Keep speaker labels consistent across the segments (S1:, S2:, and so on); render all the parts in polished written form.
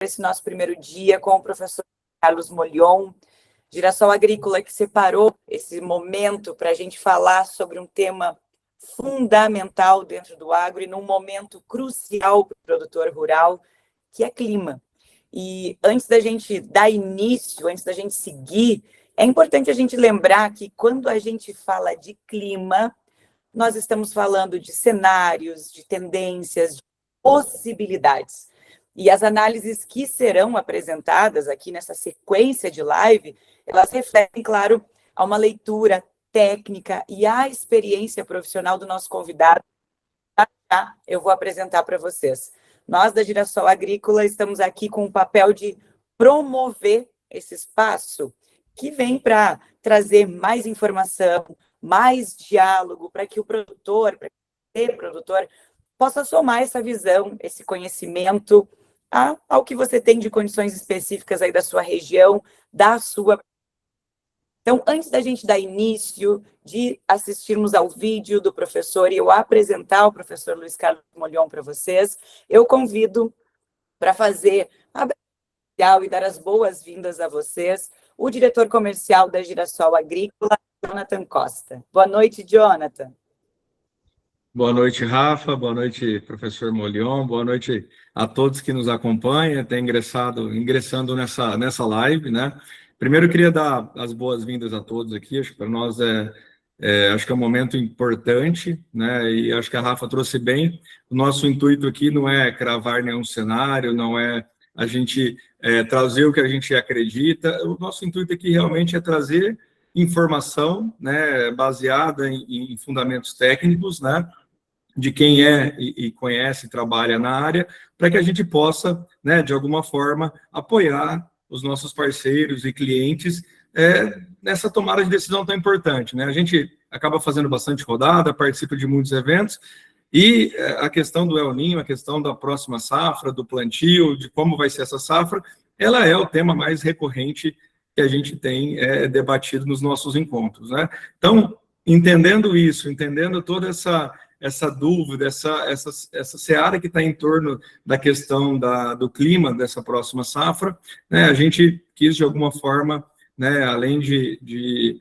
S1: esse nosso primeiro dia com o professor Carlos Molion, Girassol Agrícola, que separou esse momento para a gente falar sobre um tema fundamental dentro do agro e num momento crucial para o produtor rural, que é clima. E antes da gente dar início, antes da gente seguir, é importante a gente lembrar que quando a gente fala de clima, nós estamos falando de cenários, de tendências, de possibilidades. E as análises que serão apresentadas aqui nessa sequência de live, elas refletem, claro, a uma leitura técnica e a experiência profissional do nosso convidado. Já eu vou apresentar para vocês. Nós, da Girassol Agrícola, estamos aqui com o papel de promover esse espaço que vem para trazer mais informação, mais diálogo, para que o produtor, para que o produtor possa somar essa visão, esse conhecimento ao que você tem de condições específicas aí da sua região, da sua... Então, antes da gente dar início, de assistirmos ao vídeo do professor e eu apresentar o professor Luiz Carlos Molion para vocês, eu convido para fazer a e dar as boas-vindas a vocês, o diretor comercial da Girassol Agrícola, Jonathan Costa. Boa noite, Jonathan.
S2: Boa noite, Rafa. Boa noite, professor Molion. Boa noite a todos que nos acompanham, até ingressando nessa live, né? Primeiro, eu queria dar as boas-vindas a todos aqui. Acho que para nós acho que é um momento importante, né? E acho que a Rafa trouxe bem. O nosso intuito aqui não é cravar nenhum cenário, não é a gente trazer o que a gente acredita. O nosso intuito aqui realmente é trazer informação, né, baseada em fundamentos técnicos, né, de quem e conhece e trabalha na área, para que a gente possa, né, de alguma forma, apoiar os nossos parceiros e clientes nessa tomada de decisão tão importante, né? A gente acaba fazendo bastante rodada, participa de muitos eventos, e a questão do El Niño, a questão da próxima safra, do plantio, de como vai ser essa safra, ela é o tema mais recorrente que a gente tem debatido nos nossos encontros, né? Então, entendendo isso, entendendo toda essa dúvida, essa seara que está em torno da questão do clima dessa próxima safra, né, a gente quis, de alguma forma, né, além de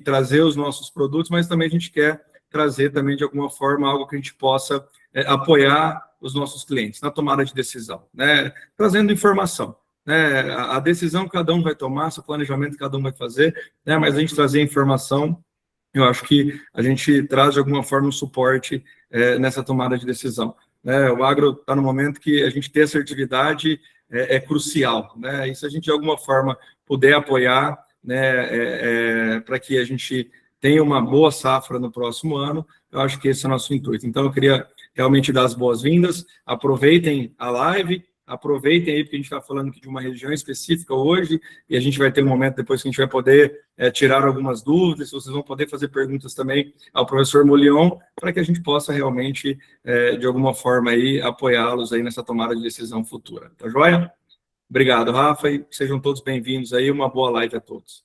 S2: trazer os nossos produtos, mas também a gente quer trazer também, de alguma forma, algo que a gente possa apoiar os nossos clientes na tomada de decisão, né, trazendo informação. Né, a decisão que cada um vai tomar, o planejamento que cada um vai fazer, né, mas a gente trazer informação, eu acho que a gente traz, de alguma forma, um suporte nessa tomada de decisão. Né, o agro está no momento que a gente ter assertividade é crucial, né, e se a gente, de alguma forma, puder apoiar, né, para que a gente tenha uma boa safra no próximo ano, eu acho que esse é o nosso intuito. Então, eu queria realmente dar as boas-vindas, aproveitem a live, aproveitem aí, porque a gente está falando aqui de uma região específica hoje, e a gente vai ter um momento depois que a gente vai poder tirar algumas dúvidas, vocês vão poder fazer perguntas também ao professor Molion, para que a gente possa realmente, de alguma forma, aí apoiá-los aí nessa tomada de decisão futura. Tá joia? Obrigado, Rafa, e sejam todos bem-vindos aí, uma boa live a todos.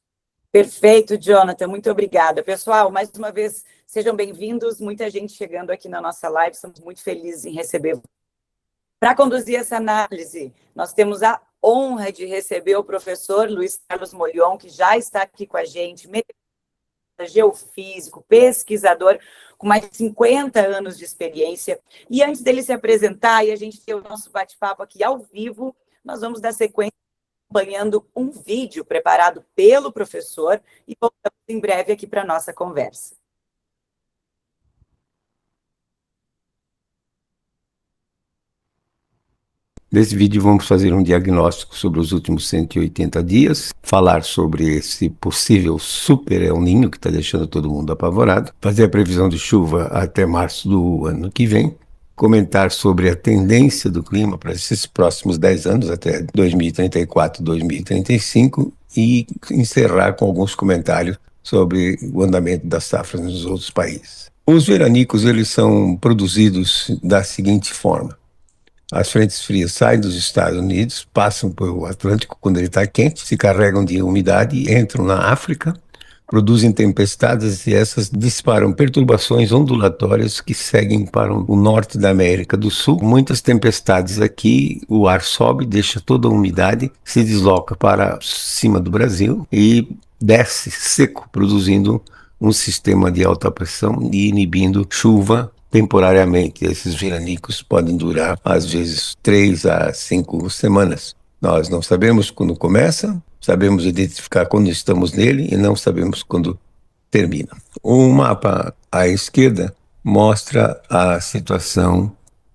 S1: Perfeito, Jonathan, muito obrigada. Pessoal, mais uma vez, sejam bem-vindos, muita gente chegando aqui na nossa live, estamos muito felizes em receber. Para conduzir essa análise, nós temos a honra de receber o professor Luiz Carlos Molion, que já está aqui com a gente, geofísico, pesquisador, com mais de 50 anos de experiência. E antes dele se apresentar e a gente ter o nosso bate-papo aqui ao vivo, nós vamos dar sequência acompanhando um vídeo preparado pelo professor e voltamos em breve aqui para a nossa conversa.
S3: Nesse vídeo vamos fazer um diagnóstico sobre os últimos 180 dias, falar sobre esse possível super El Niño que está deixando todo mundo apavorado, fazer a previsão de chuva até março do ano que vem, comentar sobre a tendência do clima para esses próximos 10 anos, até 2034, 2035, e encerrar com alguns comentários sobre o andamento das safras nos outros países. Os veranicos, eles são produzidos da seguinte forma. As frentes frias saem dos Estados Unidos, passam pelo Atlântico quando ele está quente, se carregam de umidade, entram na África, produzem tempestades e essas disparam perturbações ondulatórias que seguem para o norte da América do Sul. Muitas tempestades aqui, o ar sobe, deixa toda a umidade, se desloca para cima do Brasil e desce seco, produzindo um sistema de alta pressão e inibindo chuva temporariamente. Esses veranicos podem durar, às vezes, 3 a 5 semanas. Nós não sabemos quando começa, sabemos identificar quando estamos nele e não sabemos quando termina. O mapa à esquerda mostra a situação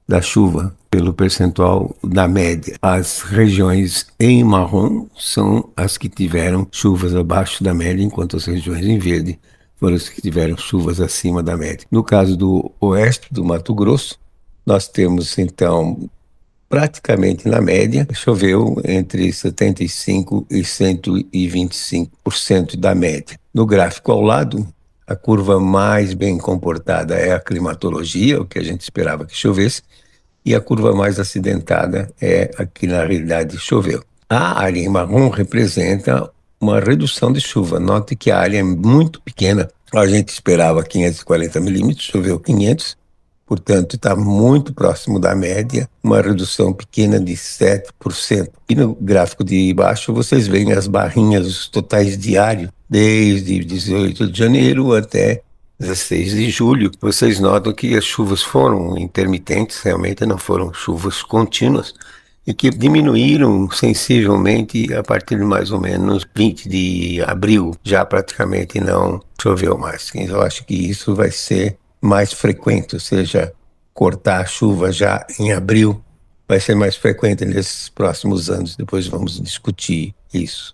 S3: da chuva pelo percentual da média. As regiões em marrom são as que tiveram chuvas abaixo da média, enquanto as regiões em verde foram as que tiveram chuvas acima da média. No caso do oeste do Mato Grosso, nós temos então praticamente na média, choveu entre 75% e 125% da média. No gráfico ao lado, a curva mais bem comportada é a climatologia, o que a gente esperava que chovesse, e a curva mais acidentada é a que na realidade choveu. A área em marrom representa uma redução de chuva. Note que a área é muito pequena. A gente esperava 540 milímetros, choveu 500, portanto está muito próximo da média, uma redução pequena de 7%. E no gráfico de baixo vocês veem as barrinhas, os totais diários, desde 18 de janeiro até 16 de julho. Vocês notam que as chuvas foram intermitentes, realmente não foram chuvas contínuas, e que diminuíram sensivelmente a partir de mais ou menos 20 de abril, já praticamente não choveu mais. Eu acho que isso vai ser mais frequente, ou seja, cortar a chuva já em abril vai ser mais frequente nesses próximos anos. Depois vamos discutir isso.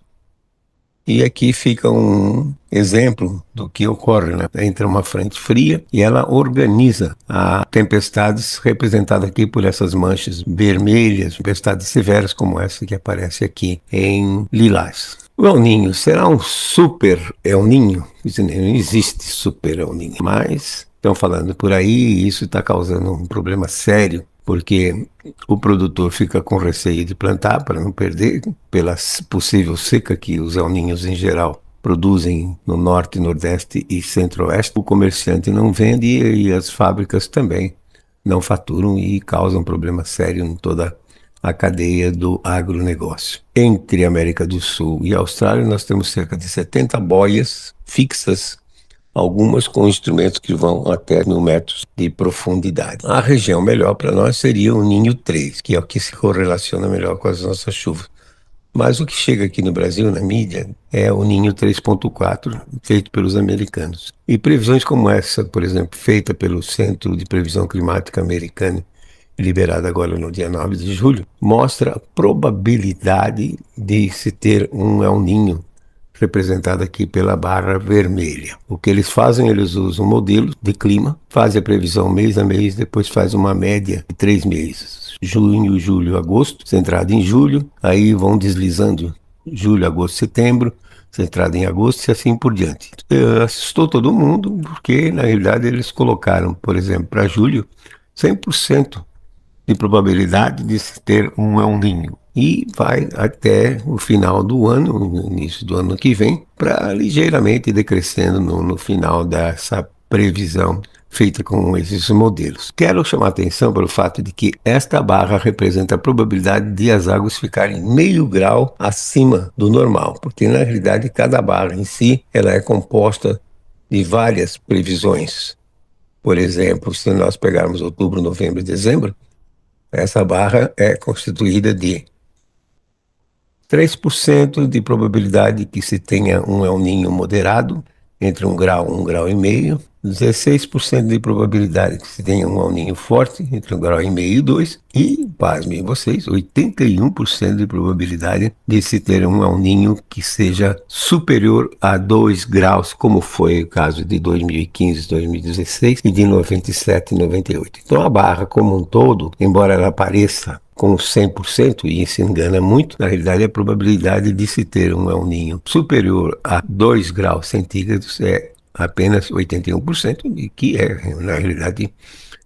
S3: E aqui fica um exemplo do que ocorre, né? Entra uma frente fria e ela organiza as tempestades representadas aqui por essas manchas vermelhas, tempestades severas como essa que aparece aqui em lilás. O El Niño será um super El Niño? Não existe super El Niño, mas estão falando por aí e isso está causando um problema sério, porque o produtor fica com receio de plantar para não perder pela possível seca que os El Niños em geral produzem no norte, nordeste e centro-oeste. O comerciante não vende e as fábricas também não faturam e causam problema sério em toda a cadeia do agronegócio. Entre América do Sul e Austrália nós temos cerca de 70 boias fixas, algumas com instrumentos que vão até 1.000 metros de profundidade. A região melhor para nós seria o Ninho 3, que é o que se correlaciona melhor com as nossas chuvas. Mas o que chega aqui no Brasil, na mídia, é o Ninho 3.4, feito pelos americanos. E previsões como essa, por exemplo, feita pelo Centro de Previsão Climática americano, liberada agora no dia 9 de julho, mostra a probabilidade de se ter um El Niño, representado aqui pela barra vermelha. O que eles fazem, eles usam um modelo de clima, fazem a previsão mês a mês, depois faz uma média de 3 meses. Junho, julho, agosto, centrado em julho, aí vão deslizando julho, agosto, setembro, centrado em agosto e assim por diante. Assustou todo mundo, porque na realidade eles colocaram, por exemplo, para julho, 100% de probabilidade de se ter um El Niño. E vai até o final do ano, no início do ano que vem, para ligeiramente decrescendo no final dessa previsão feita com esses modelos. Quero chamar a atenção para o fato de que esta barra representa a probabilidade de as águas ficarem meio grau acima do normal, porque na realidade cada barra em si ela é composta de várias previsões. Por exemplo, se nós pegarmos outubro, novembro e dezembro, essa barra é constituída de 3% de probabilidade que se tenha um El Niño moderado, entre 1 grau e meio, 16% de probabilidade que se tenha um El Niño forte, entre 1,5 grau e 2, e, pasmem vocês, 81% de probabilidade de se ter um El Niño que seja superior a 2 graus, como foi o caso de 2015, 2016 e de 97 e 98. Então a barra como um todo, embora ela pareça com 100%, e se engana muito, na realidade a probabilidade de se ter um El Niño superior a 2 graus centígrados é apenas 81%, e que é, na realidade,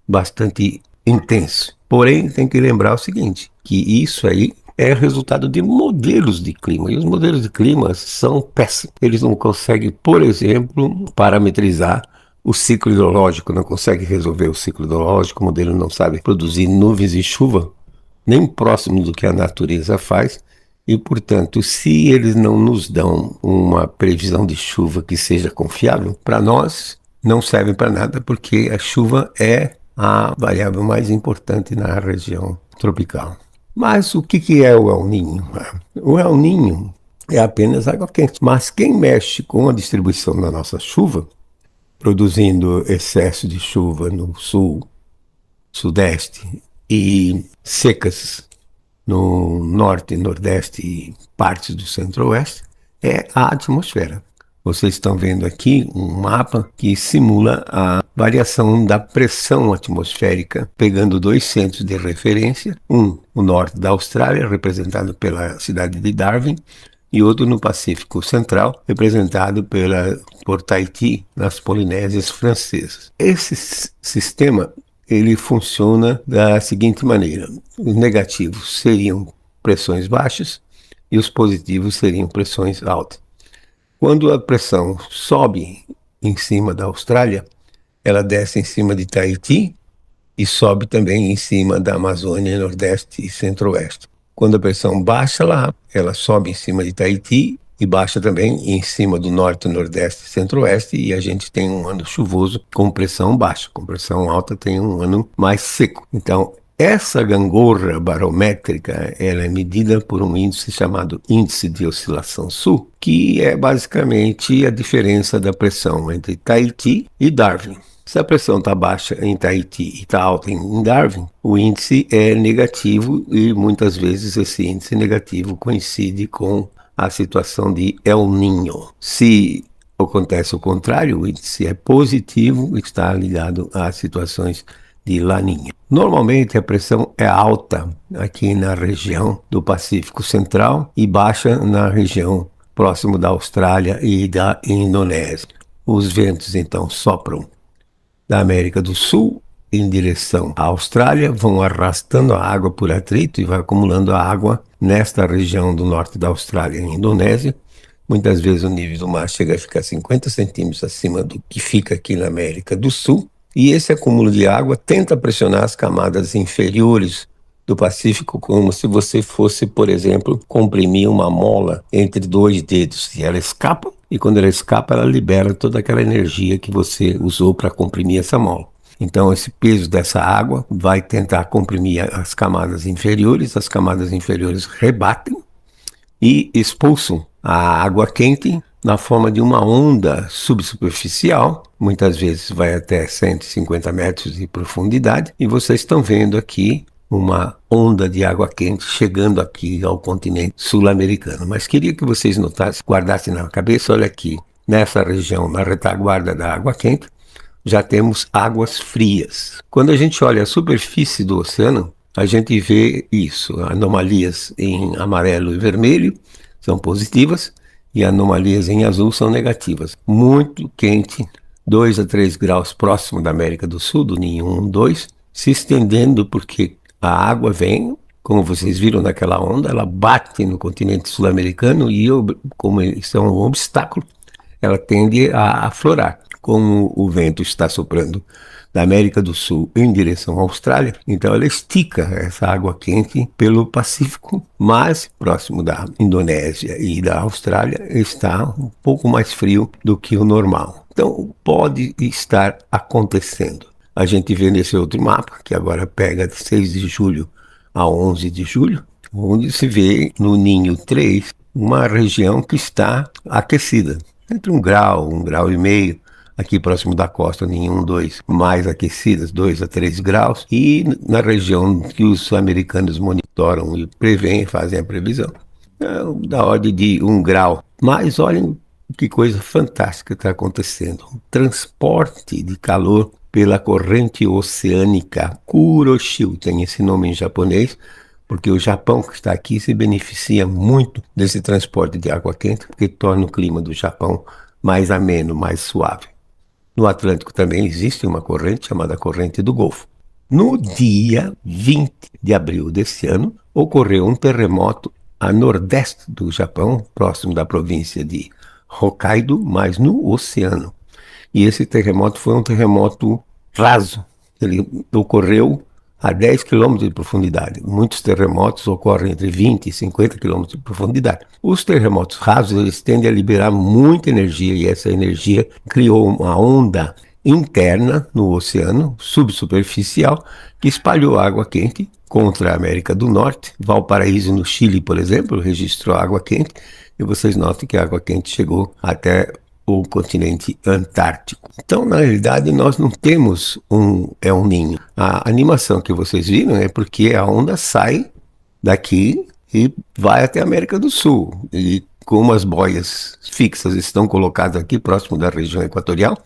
S3: bastante intenso. Porém, tem que lembrar o seguinte, que isso aí é resultado de modelos de clima. E os modelos de clima são péssimos. Eles não conseguem, por exemplo, parametrizar o ciclo hidrológico, não conseguem resolver o ciclo hidrológico, o modelo não sabe produzir nuvens e chuva, nem próximo do que a natureza faz. E, portanto, se eles não nos dão uma previsão de chuva que seja confiável, para nós não serve para nada, porque a chuva é a variável mais importante na região tropical. Mas o que é o El Niño? O El Niño é apenas água quente. Mas quem mexe com a distribuição da nossa chuva, produzindo excesso de chuva no sul, sudeste e secas no norte, nordeste e partes do centro-oeste, é a atmosfera. Vocês estão vendo aqui um mapa que simula a variação da pressão atmosférica, pegando dois centros de referência, um no norte da Austrália, representado pela cidade de Darwin, e outro no Pacífico Central, representado por Tahiti, nas Polinésias Francesas. Esse sistema ele funciona da seguinte maneira: os negativos seriam pressões baixas e os positivos seriam pressões altas. Quando a pressão sobe em cima da Austrália, ela desce em cima de Tahiti e sobe também em cima da Amazônia, Nordeste e Centro-Oeste. Quando a pressão baixa lá, ela sobe em cima de Tahiti e baixa também em cima do Norte, Nordeste e Centro-Oeste, e a gente tem um ano chuvoso com pressão baixa. Com pressão alta tem um ano mais seco. Então, essa gangorra barométrica, ela é medida por um índice chamado Índice de Oscilação Sul, que é basicamente a diferença da pressão entre Tahiti e Darwin. Se a pressão está baixa em Tahiti e está alta em Darwin, o índice é negativo e muitas vezes esse índice negativo coincide com a situação de El Niño. Se acontece o contrário, o índice é positivo e está ligado a situações de Laninha. Normalmente a pressão é alta aqui na região do Pacífico Central e baixa na região próximo da Austrália e da Indonésia. Os ventos então sopram da América do Sul em direção à Austrália, vão arrastando a água por atrito e vai acumulando a água nesta região do norte da Austrália e Indonésia. Muitas vezes o nível do mar chega a ficar 50 centímetros acima do que fica aqui na América do Sul. E esse acúmulo de água tenta pressionar as camadas inferiores do Pacífico, como se você fosse, por exemplo, comprimir uma mola entre dois dedos. E ela escapa, e quando ela escapa, ela libera toda aquela energia que você usou para comprimir essa mola. Então, esse peso dessa água vai tentar comprimir as camadas inferiores rebatem e expulsam a água quente na forma de uma onda subsuperficial, muitas vezes vai até 150 metros de profundidade, e vocês estão vendo aqui uma onda de água quente chegando aqui ao continente sul-americano. Mas queria que vocês notassem, guardassem na cabeça, olha aqui, nessa região, na retaguarda da água quente, já temos águas frias. Quando a gente olha a superfície do oceano, a gente vê isso, anomalias em amarelo e vermelho são positivas, e anomalias em azul são negativas. Muito quente, 2 a 3 graus próximo da América do Sul, do Ninho 1, 2, se estendendo porque a água vem, como vocês viram naquela onda, ela bate no continente sul-americano e, como isso é um obstáculo, ela tende a aflorar. Como o vento está soprando da América do Sul em direção à Austrália, então ela estica essa água quente pelo Pacífico, mas próximo da Indonésia e da Austrália está um pouco mais frio do que o normal. Então pode estar acontecendo. A gente vê nesse outro mapa, que agora pega de 6 de julho a 11 de julho, onde se vê no Ninho 3 uma região que está aquecida, entre 1 grau e meio, aqui próximo da costa, Ninho 1, 2, mais aquecidas, 2 a 3 graus, e na região que os americanos monitoram e preveem, fazem a previsão, da ordem de 1 grau. Mas olhem que coisa fantástica está acontecendo. O transporte de calor pela corrente oceânica Kuroshio, tem esse nome em japonês, porque o Japão que está aqui se beneficia muito desse transporte de água quente, porque torna o clima do Japão mais ameno, mais suave. No Atlântico também existe uma corrente chamada corrente do Golfo. No dia 20 de abril desse ano, ocorreu um terremoto a nordeste do Japão, próximo da província de Hokkaido, mas no oceano. E esse terremoto foi um terremoto raso. Ele ocorreu a 10 quilômetros de profundidade. Muitos terremotos ocorrem entre 20 e 50 quilômetros de profundidade. Os terremotos rasos, eles tendem a liberar muita energia, e essa energia criou uma onda interna no oceano subsuperficial que espalhou água quente contra a América do Norte. Valparaíso, no Chile, por exemplo, registrou água quente, e vocês notem que a água quente chegou até o continente antártico. Então, na realidade, nós não temos um El Niño. A animação que vocês viram é porque a onda sai daqui e vai até a América do Sul. E como as boias fixas estão colocadas aqui próximo da região equatorial,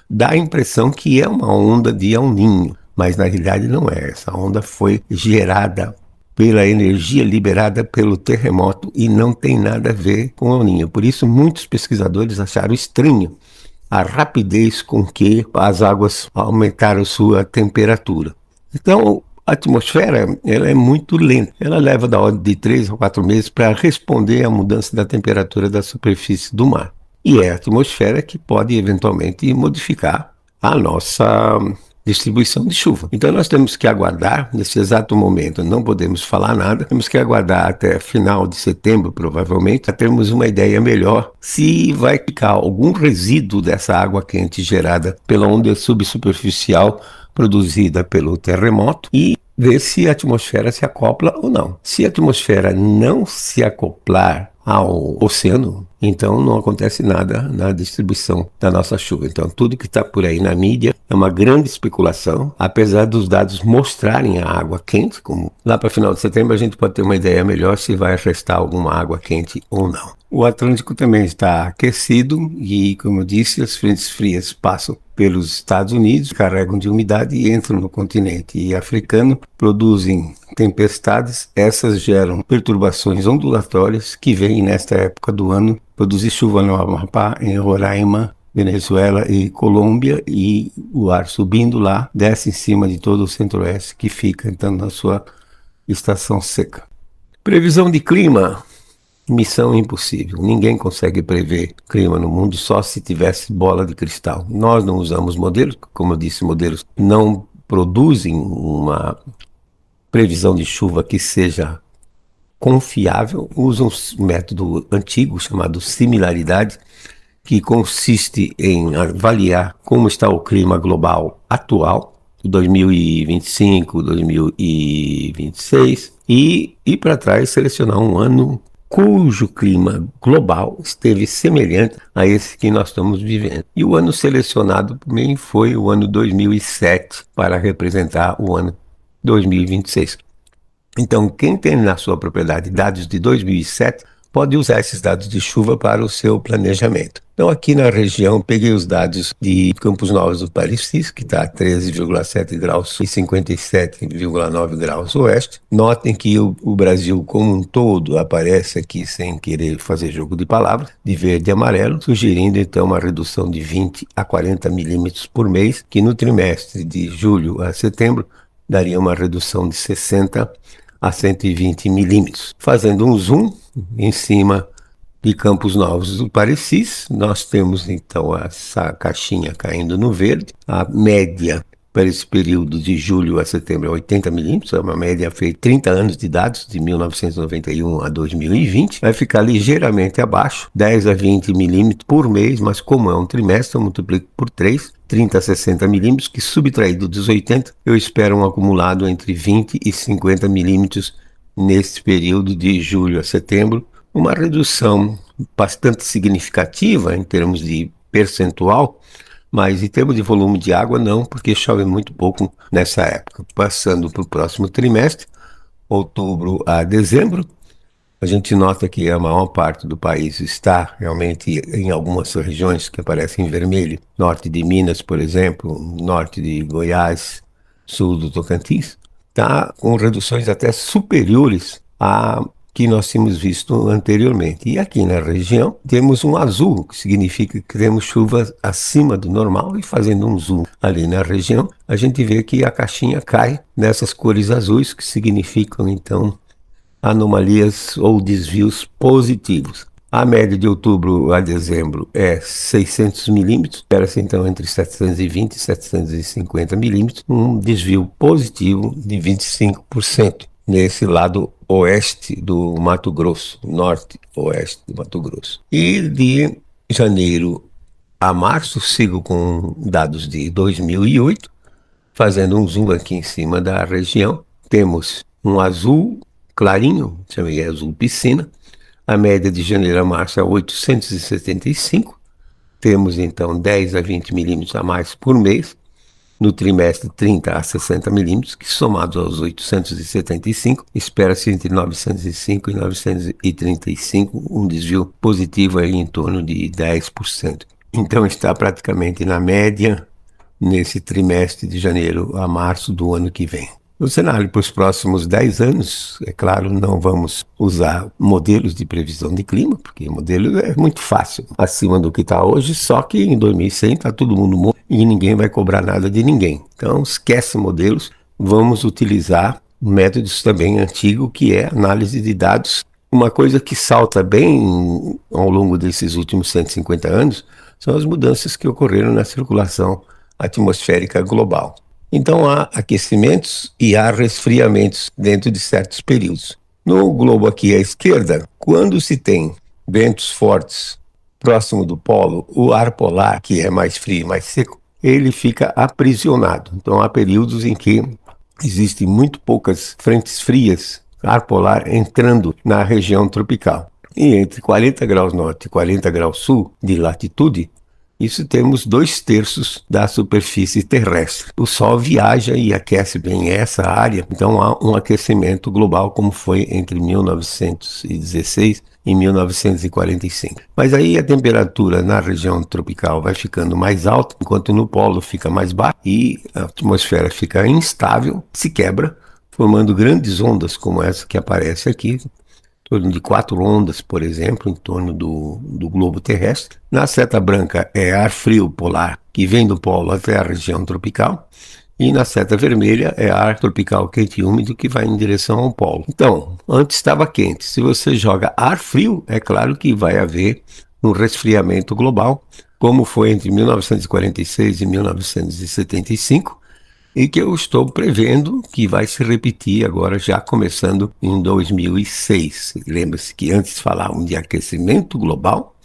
S3: dá a impressão que é uma onda de El Niño, mas na realidade não é. Essa onda foi gerada pela energia liberada pelo terremoto e não tem nada a ver com El Niño. Por isso, muitos pesquisadores acharam estranho a rapidez com que as águas aumentaram sua temperatura. Então, a atmosfera, ela é muito lenta. Ela leva da ordem de 3 a 4 meses para responder à mudança da temperatura da superfície do mar. E é a atmosfera que pode eventualmente modificar a nossa distribuição de chuva. Então nós temos que aguardar, nesse exato momento não podemos falar nada, temos que aguardar até final de setembro, provavelmente, para termos uma ideia melhor se vai ficar algum resíduo dessa água quente gerada pela onda subsuperficial produzida pelo terremoto e ver se a atmosfera se acopla ou não. Se a atmosfera não se acoplar ao oceano, então não acontece nada na distribuição da nossa chuva. Então tudo que está por aí na mídia é uma grande especulação, apesar dos dados mostrarem a água quente, como lá para final de setembro a gente pode ter uma ideia melhor se vai restar alguma água quente ou não. O Atlântico também está aquecido e, como eu disse, as frentes frias passam pelos Estados Unidos, carregam de umidade e entram no continente africano, produzem tempestades. Essas geram perturbações ondulatórias que vêm nesta época do ano produzir chuva no Amapá, em Roraima, Venezuela e Colômbia, e o ar subindo lá desce em cima de todo o centro-oeste, que fica então na sua estação seca. Previsão de clima. Missão impossível. Ninguém consegue prever clima no mundo só se tivesse bola de cristal. Nós não usamos modelos, como eu disse, modelos não produzem uma previsão de chuva que seja confiável. Usam um método antigo chamado similaridade, que consiste em avaliar como está o clima global atual, 2025, 2026, e ir para trás selecionar um ano cujo clima global esteve semelhante a esse que nós estamos vivendo. E o ano selecionado também foi o ano 2007, para representar o ano 2026. Então, quem tem na sua propriedade dados de 2007, pode usar esses dados de chuva para o seu planejamento. Então, aqui na região, peguei os dados de Campos Novos do Parecis, que está a 13,7 graus e 57,9 graus oeste. Notem que o Brasil como um todo aparece aqui, sem querer fazer jogo de palavras, de verde e amarelo, sugerindo então uma redução de 20 a 40 milímetros por mês, que no trimestre de julho a setembro daria uma redução de 60 a 120 milímetros. Fazendo um zoom em cima de Campos Novos do Parecis, nós temos então essa caixinha caindo no verde. A média para esse período de julho a setembro é 80 milímetros, é uma média feita 30 anos de dados, de 1991 a 2020. Vai ficar ligeiramente abaixo, 10 a 20 milímetros por mês, mas como é um trimestre, eu multiplico por 3, 30 a 60 milímetros, que subtraído dos 80, eu espero um acumulado entre 20 e 50 milímetros nesse período de julho a setembro. Uma redução bastante significativa em termos de percentual, mas em termos de volume de água não, porque chove muito pouco nessa época. Passando para o próximo trimestre, outubro a dezembro, a gente nota que a maior parte do país está realmente em algumas regiões que aparecem em vermelho, norte de Minas, por exemplo, norte de Goiás, sul do Tocantins, está com reduções até superiores a que nós tínhamos visto anteriormente. E aqui na região temos um azul, que significa que temos chuvas acima do normal, e fazendo um zoom ali na região, a gente vê que a caixinha cai nessas cores azuis, que significam então anomalias ou desvios positivos. A média de outubro a dezembro é 600 milímetros, espera-se então entre 720 e 750 milímetros, um desvio positivo de 25% nesse lado oeste do Mato Grosso, norte-oeste do Mato Grosso. E de janeiro a março, sigo com dados de 2008, fazendo um zoom aqui em cima da região, temos um azul clarinho, chamei azul piscina. A média de janeiro a março é 875. Temos, então, 10 a 20 milímetros a mais por mês. No trimestre, 30 a 60 milímetros, que somados aos 875, espera-se entre 905 e 935, um desvio positivo aí em torno de 10%. Então, está praticamente na média nesse trimestre de janeiro a março do ano que vem. O cenário para os próximos 10 anos, é claro, não vamos usar modelos de previsão de clima, porque modelo é muito fácil, acima do que está hoje, só que em 2100 está todo mundo morto e ninguém vai cobrar nada de ninguém. Então, esquece modelos, vamos utilizar métodos também antigos, que é análise de dados. Uma coisa que salta bem ao longo desses últimos 150 anos são as mudanças que ocorreram na circulação atmosférica global. Então há aquecimentos e há resfriamentos dentro de certos períodos. No globo aqui à esquerda, quando se tem ventos fortes próximo do polo, o ar polar, que é mais frio e mais seco, ele fica aprisionado. Então há períodos em que existem muito poucas frentes frias, ar polar entrando na região tropical. E entre 40 graus norte e 40 graus sul de latitude, isso temos 2/3 da superfície terrestre. O Sol viaja e aquece bem essa área, então há um aquecimento global como foi entre 1916 e 1945. Mas aí a temperatura na região tropical vai ficando mais alta, enquanto no polo fica mais baixa e a atmosfera fica instável, se quebra, formando grandes ondas como essa que aparece aqui, em torno de 4 ondas, por exemplo, em torno do globo terrestre. Na seta branca é ar frio polar, que vem do polo até a região tropical, e na seta vermelha é ar tropical quente e úmido que vai em direção ao polo. Então, antes estava quente. Se você joga ar frio, é claro que vai haver um resfriamento global, como foi entre 1946 e 1975, e que eu estou prevendo que vai se repetir agora, já começando em 2006. Lembra-se que antes falavam de aquecimento global,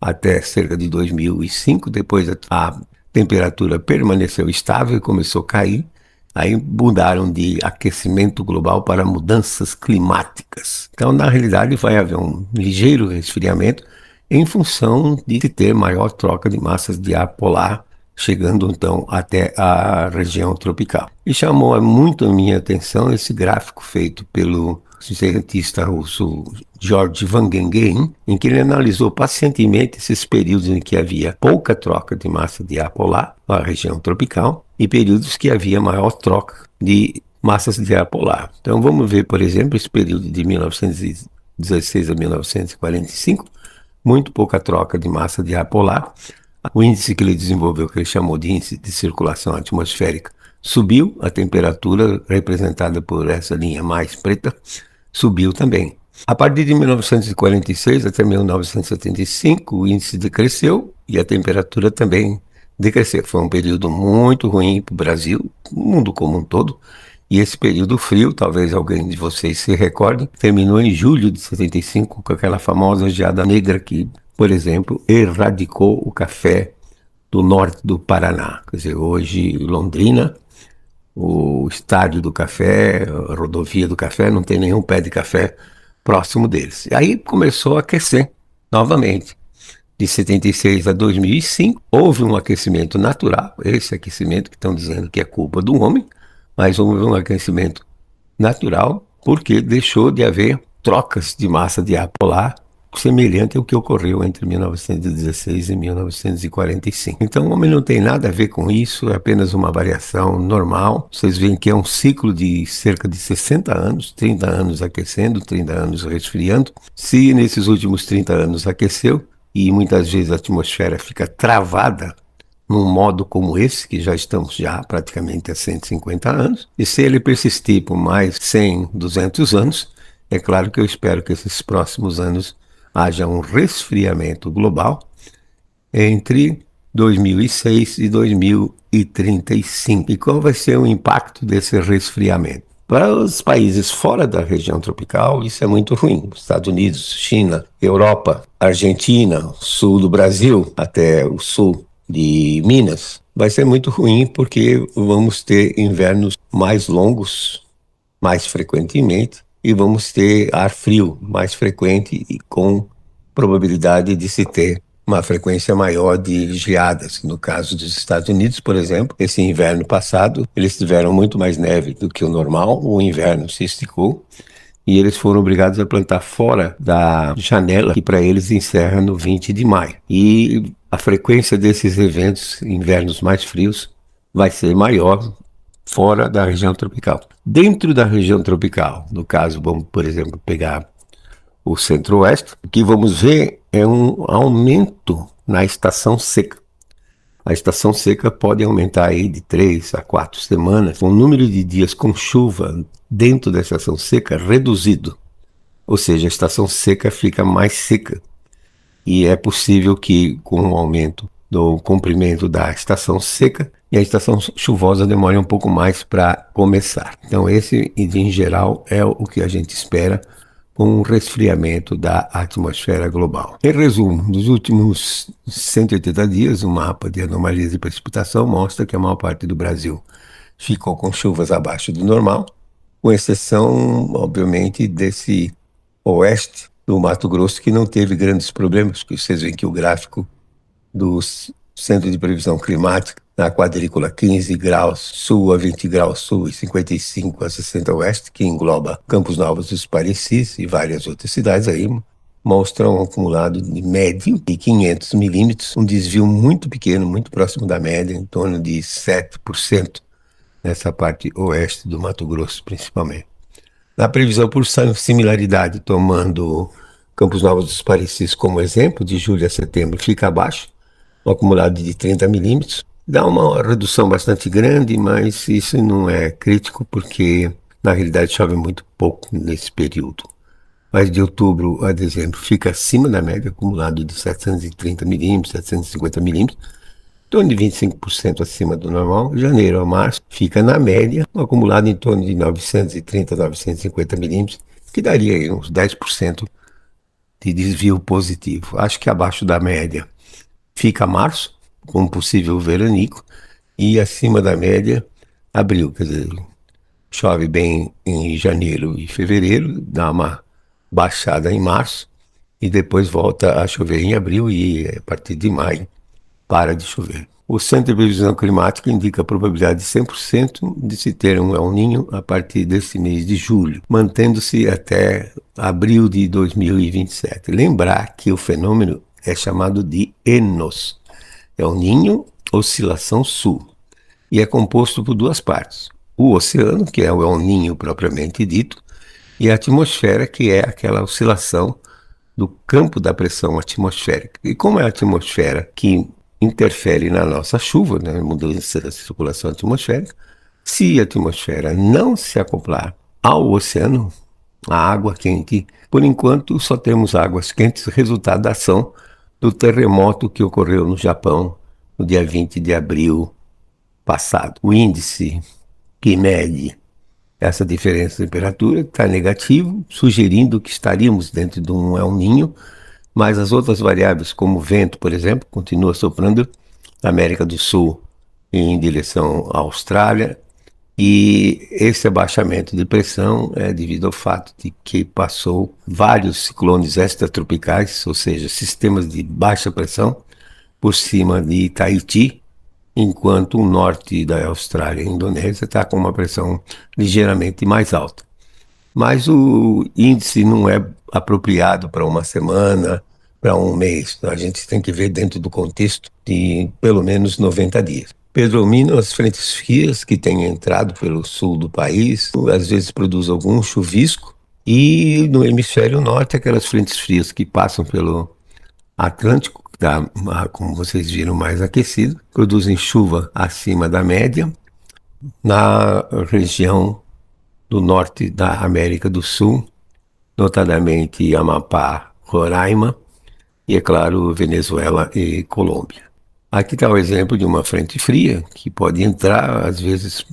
S3: até cerca de 2005, depois a temperatura permaneceu estável e começou a cair, aí mudaram de aquecimento global para mudanças climáticas. Então, na realidade, vai haver um ligeiro resfriamento em função de ter maior troca de massas de ar polar, chegando então até a região tropical. E chamou muito a minha atenção esse gráfico feito pelo cientista russo George Van Gengen, em que ele analisou pacientemente esses períodos em que havia pouca troca de massa de ar polar na região tropical e períodos que havia maior troca de massas de ar polar. Então vamos ver, por exemplo, esse período de 1916 a 1945, muito pouca troca de massa de ar polar. O índice que ele desenvolveu, que ele chamou de índice de circulação atmosférica, subiu, a temperatura representada por essa linha mais preta subiu também. A partir de 1946 até 1975, o índice decresceu e a temperatura também decresceu. Foi um período muito ruim para o Brasil, o mundo como um todo, e esse período frio, talvez alguém de vocês se recorde, terminou em julho de 75 com aquela famosa geada negra que, por exemplo, erradicou o café do norte do Paraná. Quer dizer, hoje Londrina, o estádio do café, a rodovia do café, não tem nenhum pé de café próximo deles. E aí começou a aquecer novamente. De 76 a 2005, houve um aquecimento natural, esse aquecimento que estão dizendo que é culpa do homem, mas houve um aquecimento natural porque deixou de haver trocas de massa de ar polar semelhante ao que ocorreu entre 1916 e 1945. Então, como ele não tem nada a ver com isso, é apenas uma variação normal. Vocês veem que é um ciclo de cerca de 60 anos, 30 anos aquecendo, 30 anos resfriando. Se nesses últimos 30 anos aqueceu, e muitas vezes a atmosfera fica travada num modo como esse, que já estamos praticamente há 150 anos, e se ele persistir por mais 100, 200 anos, é claro que eu espero que esses próximos anos haja um resfriamento global entre 2006 e 2035. E qual vai ser o impacto desse resfriamento? Para os países fora da região tropical, isso é muito ruim. Estados Unidos, China, Europa, Argentina, sul do Brasil, até o sul de Minas, vai ser muito ruim porque vamos ter invernos mais longos, mais frequentemente, e vamos ter ar frio mais frequente e com probabilidade de se ter uma frequência maior de geadas. No caso dos Estados Unidos, por exemplo, esse inverno passado, eles tiveram muito mais neve do que o normal, o inverno se esticou e eles foram obrigados a plantar fora da janela que para eles encerra no 20 de maio. E a frequência desses eventos, invernos mais frios, vai ser maior fora da região tropical. Dentro da região tropical, no caso, vamos, por exemplo, pegar o centro-oeste, o que vamos ver é um aumento na estação seca. A estação seca pode aumentar aí de 3 a 4 semanas, com o número de dias com chuva dentro da estação seca reduzido. Ou seja, a estação seca fica mais seca. E é possível que, com o aumento do comprimento da estação seca, e a estação chuvosa demore um pouco mais para começar. Então esse, em geral, é o que a gente espera com o resfriamento da atmosfera global. Em resumo, nos últimos 180 dias, o mapa de anomalias de precipitação mostra que a maior parte do Brasil ficou com chuvas abaixo do normal, com exceção, obviamente, desse oeste do Mato Grosso, que não teve grandes problemas, porque vocês veem que o gráfico do Centro de Previsão Climática, na quadrícula 15 graus sul a 20 graus sul e 55 a 60 oeste, que engloba Campos Novos dos Parecis e várias outras cidades aí, mostram um acumulado de médio de 500 milímetros, um desvio muito pequeno, muito próximo da média, em torno de 7% nessa parte oeste do Mato Grosso, principalmente. Na previsão por similaridade, tomando Campos Novos dos Parecis como exemplo, de julho a setembro fica abaixo, um acumulado de 30 milímetros. Dá uma redução bastante grande, mas isso não é crítico porque, na realidade, chove muito pouco nesse período. Mas de outubro a dezembro fica acima da média, acumulado de 730 milímetros, 750 milímetros, em torno de 25% acima do normal. Janeiro a março fica na média, acumulado em torno de 930, 950 milímetros, que daria aí uns 10% de desvio positivo. Acho que abaixo da média fica março, com um possível veranico, e acima da média, abril. Quer dizer, chove bem em janeiro e fevereiro, dá uma baixada em março, e depois volta a chover em abril, e a partir de maio para de chover. O Centro de Previsão Climática indica a probabilidade de 100% de se ter um El Niño a partir desse mês de julho, mantendo-se até abril de 2027. Lembrar que o fenômeno é chamado de ENOS, El Niño Oscilação Sul, e é composto por duas partes: o oceano, que é o El Niño propriamente dito, e a atmosfera, que é aquela oscilação do campo da pressão atmosférica. E como é a atmosfera que interfere na nossa chuva, né, mudança da circulação atmosférica, se a atmosfera não se acoplar ao oceano, a água quente, por enquanto só temos águas quentes, resultado da ação do terremoto que ocorreu no Japão no dia 20 de abril passado. O índice que mede essa diferença de temperatura está negativo, sugerindo que estaríamos dentro de um El Niño, mas as outras variáveis, como o vento, por exemplo, continua soprando da América do Sul em direção à Austrália, e esse abaixamento de pressão é devido ao fato de que passou vários ciclones extratropicais, ou seja, sistemas de baixa pressão, por cima de Tahiti, enquanto o norte da Austrália e Indonésia está com uma pressão ligeiramente mais alta. Mas o índice não é apropriado para uma semana, para um mês. A gente tem que ver dentro do contexto de pelo menos 90 dias. Predominam as frentes frias que têm entrado pelo sul do país, às vezes produz algum chuvisco, e no hemisfério norte, aquelas frentes frias que passam pelo Atlântico, que está, como vocês viram, mais aquecido, produzem chuva acima da média na região do norte da América do Sul, notadamente Amapá, Roraima e, é claro, Venezuela e Colômbia. Aqui está o exemplo de uma frente fria que pode entrar, às vezes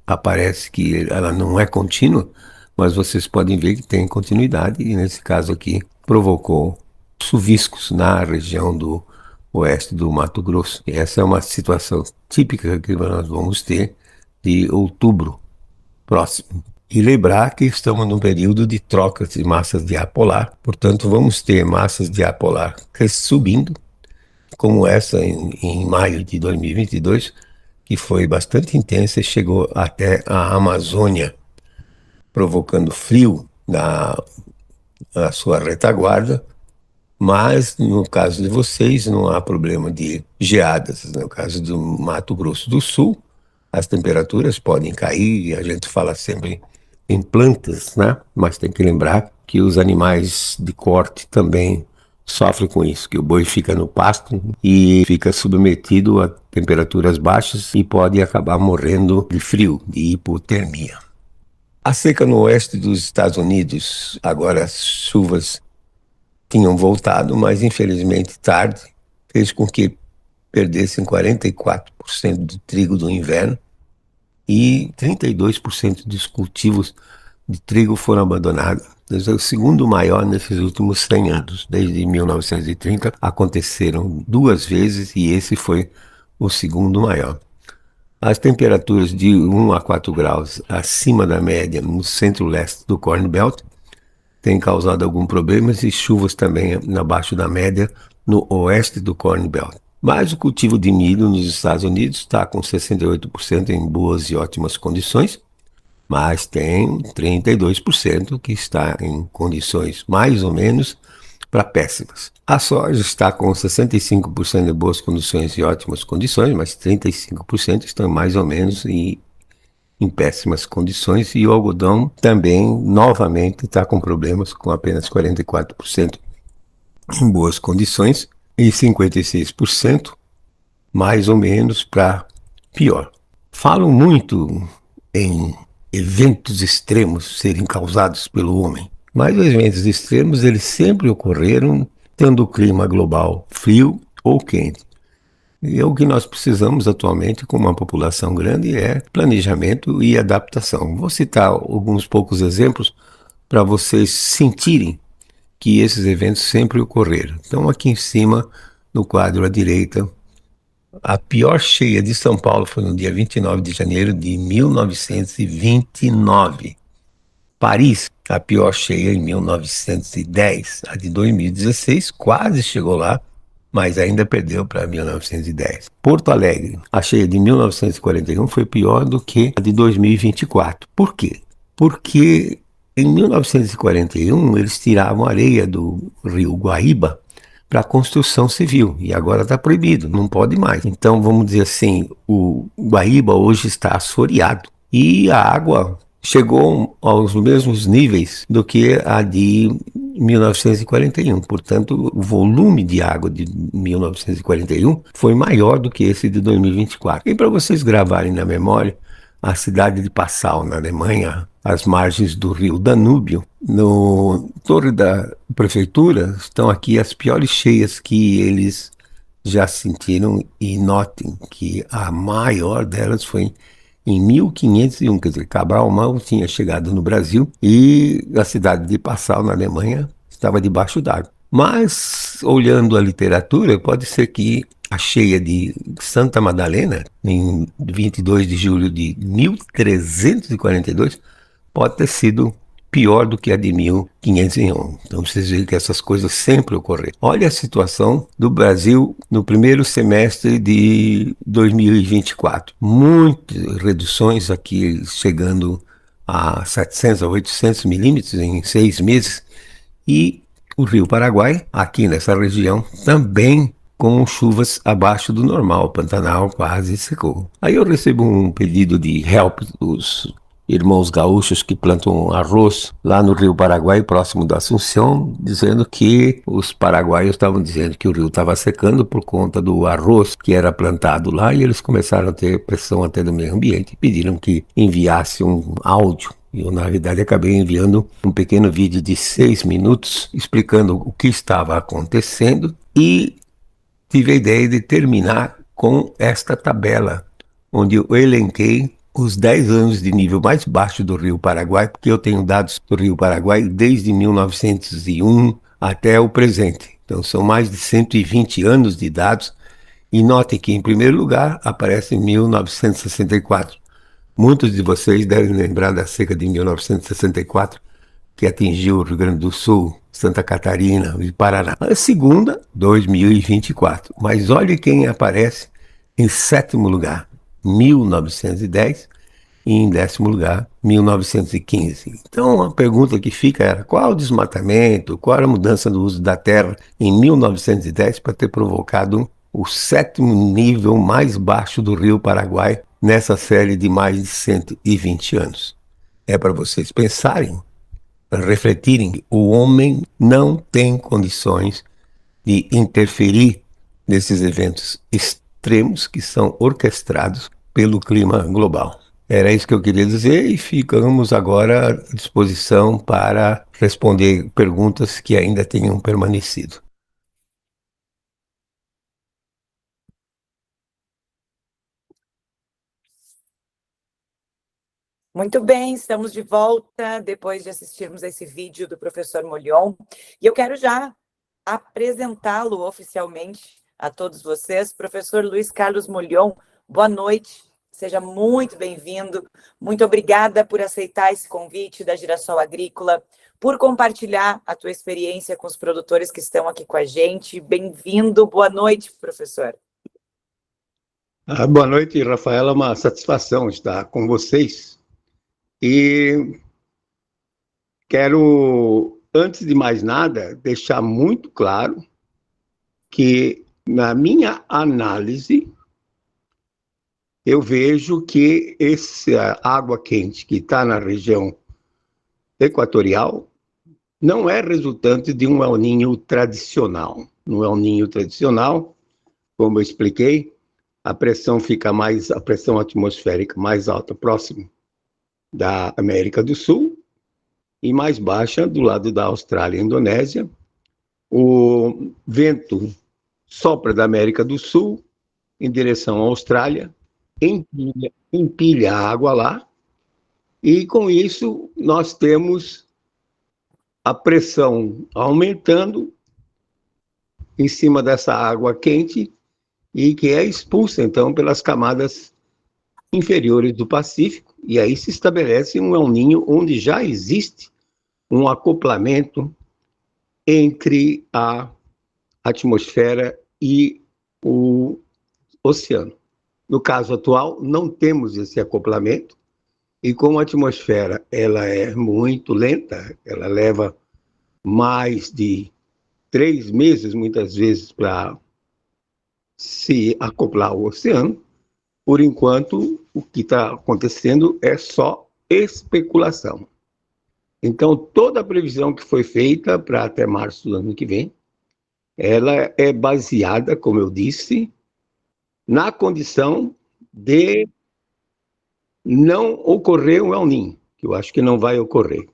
S3: aparece que ela não é contínua, mas vocês podem ver que tem continuidade e, nesse caso aqui, provocou chuviscos na região do oeste do Mato Grosso. E essa é uma situação típica que nós vamos ter de outubro próximo. E lembrar que estamos num período de trocas de massas de ar polar, portanto vamos ter massas de ar polar subindo, como essa em maio de 2022, que foi bastante intensa e chegou até a Amazônia, provocando frio na sua retaguarda, mas no caso de vocês não há problema de geadas. No caso do Mato Grosso do Sul, as temperaturas podem cair, e a gente fala sempre em plantas, né? Mas tem que lembrar que os animais de corte também sofrem com isso, que o boi fica no pasto e fica submetido a temperaturas baixas e pode acabar morrendo de frio, de hipotermia. A seca no oeste dos Estados Unidos, agora as chuvas tinham voltado, mas infelizmente tarde, fez com que perdessem 44% do trigo do inverno e 32% dos cultivos de trigo foram abandonados. É o segundo maior nesses últimos 100 anos. Desde 1930 aconteceram 2 vezes e esse foi o segundo maior. As temperaturas de 1 a 4 graus acima da média no centro-leste do Corn Belt têm causado alguns problemas e chuvas também abaixo da média no oeste do Corn Belt. Mas o cultivo de milho nos Estados Unidos está com 68% em boas e ótimas condições, mas tem 32% que está em condições mais ou menos para péssimas. A soja está com 65% de boas condições e ótimas condições, mas 35% estão mais ou menos em péssimas condições, e o algodão também, novamente, está com problemas, com apenas 44% em boas condições e 56% mais ou menos para pior. Falam muito em eventos extremos serem causados pelo homem, mas os eventos extremos eles sempre ocorreram tendo o clima global frio ou quente. E o que nós precisamos atualmente, com uma população grande, é planejamento e adaptação. Vou citar alguns poucos exemplos para vocês sentirem que esses eventos sempre ocorreram. Então, aqui em cima, no quadro à direita, a pior cheia de São Paulo foi no dia 29 de janeiro de 1929. Paris, a pior cheia em 1910. A de 2016 quase chegou lá, mas ainda perdeu para 1910. Porto Alegre, a cheia de 1941 foi pior do que a de 2024. Por quê? Porque em 1941 eles tiravam areia do rio Guaíba para construção civil e agora está proibido, não pode mais. Então vamos dizer assim, o Guaíba hoje está assoreado e a água chegou aos mesmos níveis do que a de 1941. Portanto, o volume de água de 1941 foi maior do que esse de 2024. E para vocês gravarem na memória, a cidade de Passau, na Alemanha, às margens do rio Danúbio, no torre da prefeitura, estão aqui as piores cheias que eles já sentiram, e notem que a maior delas foi em 1501, quer dizer, Cabral mal tinha chegado no Brasil e a cidade de Passau, na Alemanha, estava debaixo d'água. Mas, olhando a literatura, pode ser que a cheia de Santa Madalena, em 22 de julho de 1342, pode ter sido pior do que a de 1501. Então vocês veem que essas coisas sempre ocorreram. Olha a situação do Brasil no primeiro semestre de 2024. Muitas reduções aqui, chegando a 700 a 800 milímetros em 6 meses. E o Rio Paraguai, aqui nessa região, também com chuvas abaixo do normal, o Pantanal quase secou. Aí eu recebo um pedido de help dos irmãos gaúchos que plantam arroz lá no Rio Paraguai, próximo da Assunção, dizendo que os paraguaios estavam dizendo que o rio estava secando por conta do arroz que era plantado lá, e eles começaram a ter pressão até do meio ambiente e pediram que enviasse um áudio. E eu, na realidade, acabei enviando um pequeno vídeo de 6 minutos explicando o que estava acontecendo, e tive a ideia de terminar com esta tabela, onde eu elenquei os 10 anos de nível mais baixo do Rio Paraguai, porque eu tenho dados do Rio Paraguai desde 1901 até o presente. Então são mais de 120 anos de dados, e note que em primeiro lugar aparece 1964. Muitos de vocês devem lembrar da seca de 1964, que atingiu o Rio Grande do Sul, Santa Catarina e Paraná. A segunda, 2024. Mas olhe quem aparece em sétimo lugar, 1910, e em décimo lugar, 1915. Então a pergunta que fica era: qual o desmatamento, qual a mudança do uso da terra em 1910 para ter provocado o sétimo nível mais baixo do Rio Paraguai nessa série de mais de 120 anos? É para vocês pensarem, refletirem que o homem não tem condições de interferir nesses eventos extremos que são orquestrados pelo clima global. Era isso que eu queria dizer, e ficamos agora à disposição para responder perguntas que ainda tenham permanecido.
S1: Muito bem, estamos de volta depois de assistirmos esse vídeo do professor Molion. E eu quero já apresentá-lo oficialmente a todos vocês. Professor Luiz Carlos Molion, boa noite, seja muito bem-vindo. Muito obrigada por aceitar esse convite da Girassol Agrícola, por compartilhar a tua experiência com os produtores que estão aqui com a gente. Bem-vindo, boa noite, professor.
S4: Boa noite, Rafaela. É uma satisfação estar com vocês. E quero, antes de mais nada, deixar muito claro que, na minha análise, eu vejo que essa água quente que está na região equatorial não é resultante de um El Niño tradicional. No El Niño tradicional, como eu expliquei, a pressão atmosférica mais alta próximo da América do Sul e mais baixa do lado da Austrália e Indonésia. O vento sopra da América do Sul em direção à Austrália, empilha a água lá, e com isso nós temos a pressão aumentando em cima dessa água quente, e que é expulsa então pelas camadas inferiores do Pacífico, e aí se estabelece um El Niño onde já existe um acoplamento entre a atmosfera e o oceano. No caso atual, não temos esse acoplamento, e como a atmosfera ela é muito lenta, ela leva mais de 3 meses, muitas vezes, para se acoplar ao oceano. Por enquanto, o que está acontecendo é só especulação. Então, toda a previsão que foi feita para até março do ano que vem, ela é baseada, como eu disse, na condição de não ocorrer um El Niño, que eu acho que não vai ocorrer.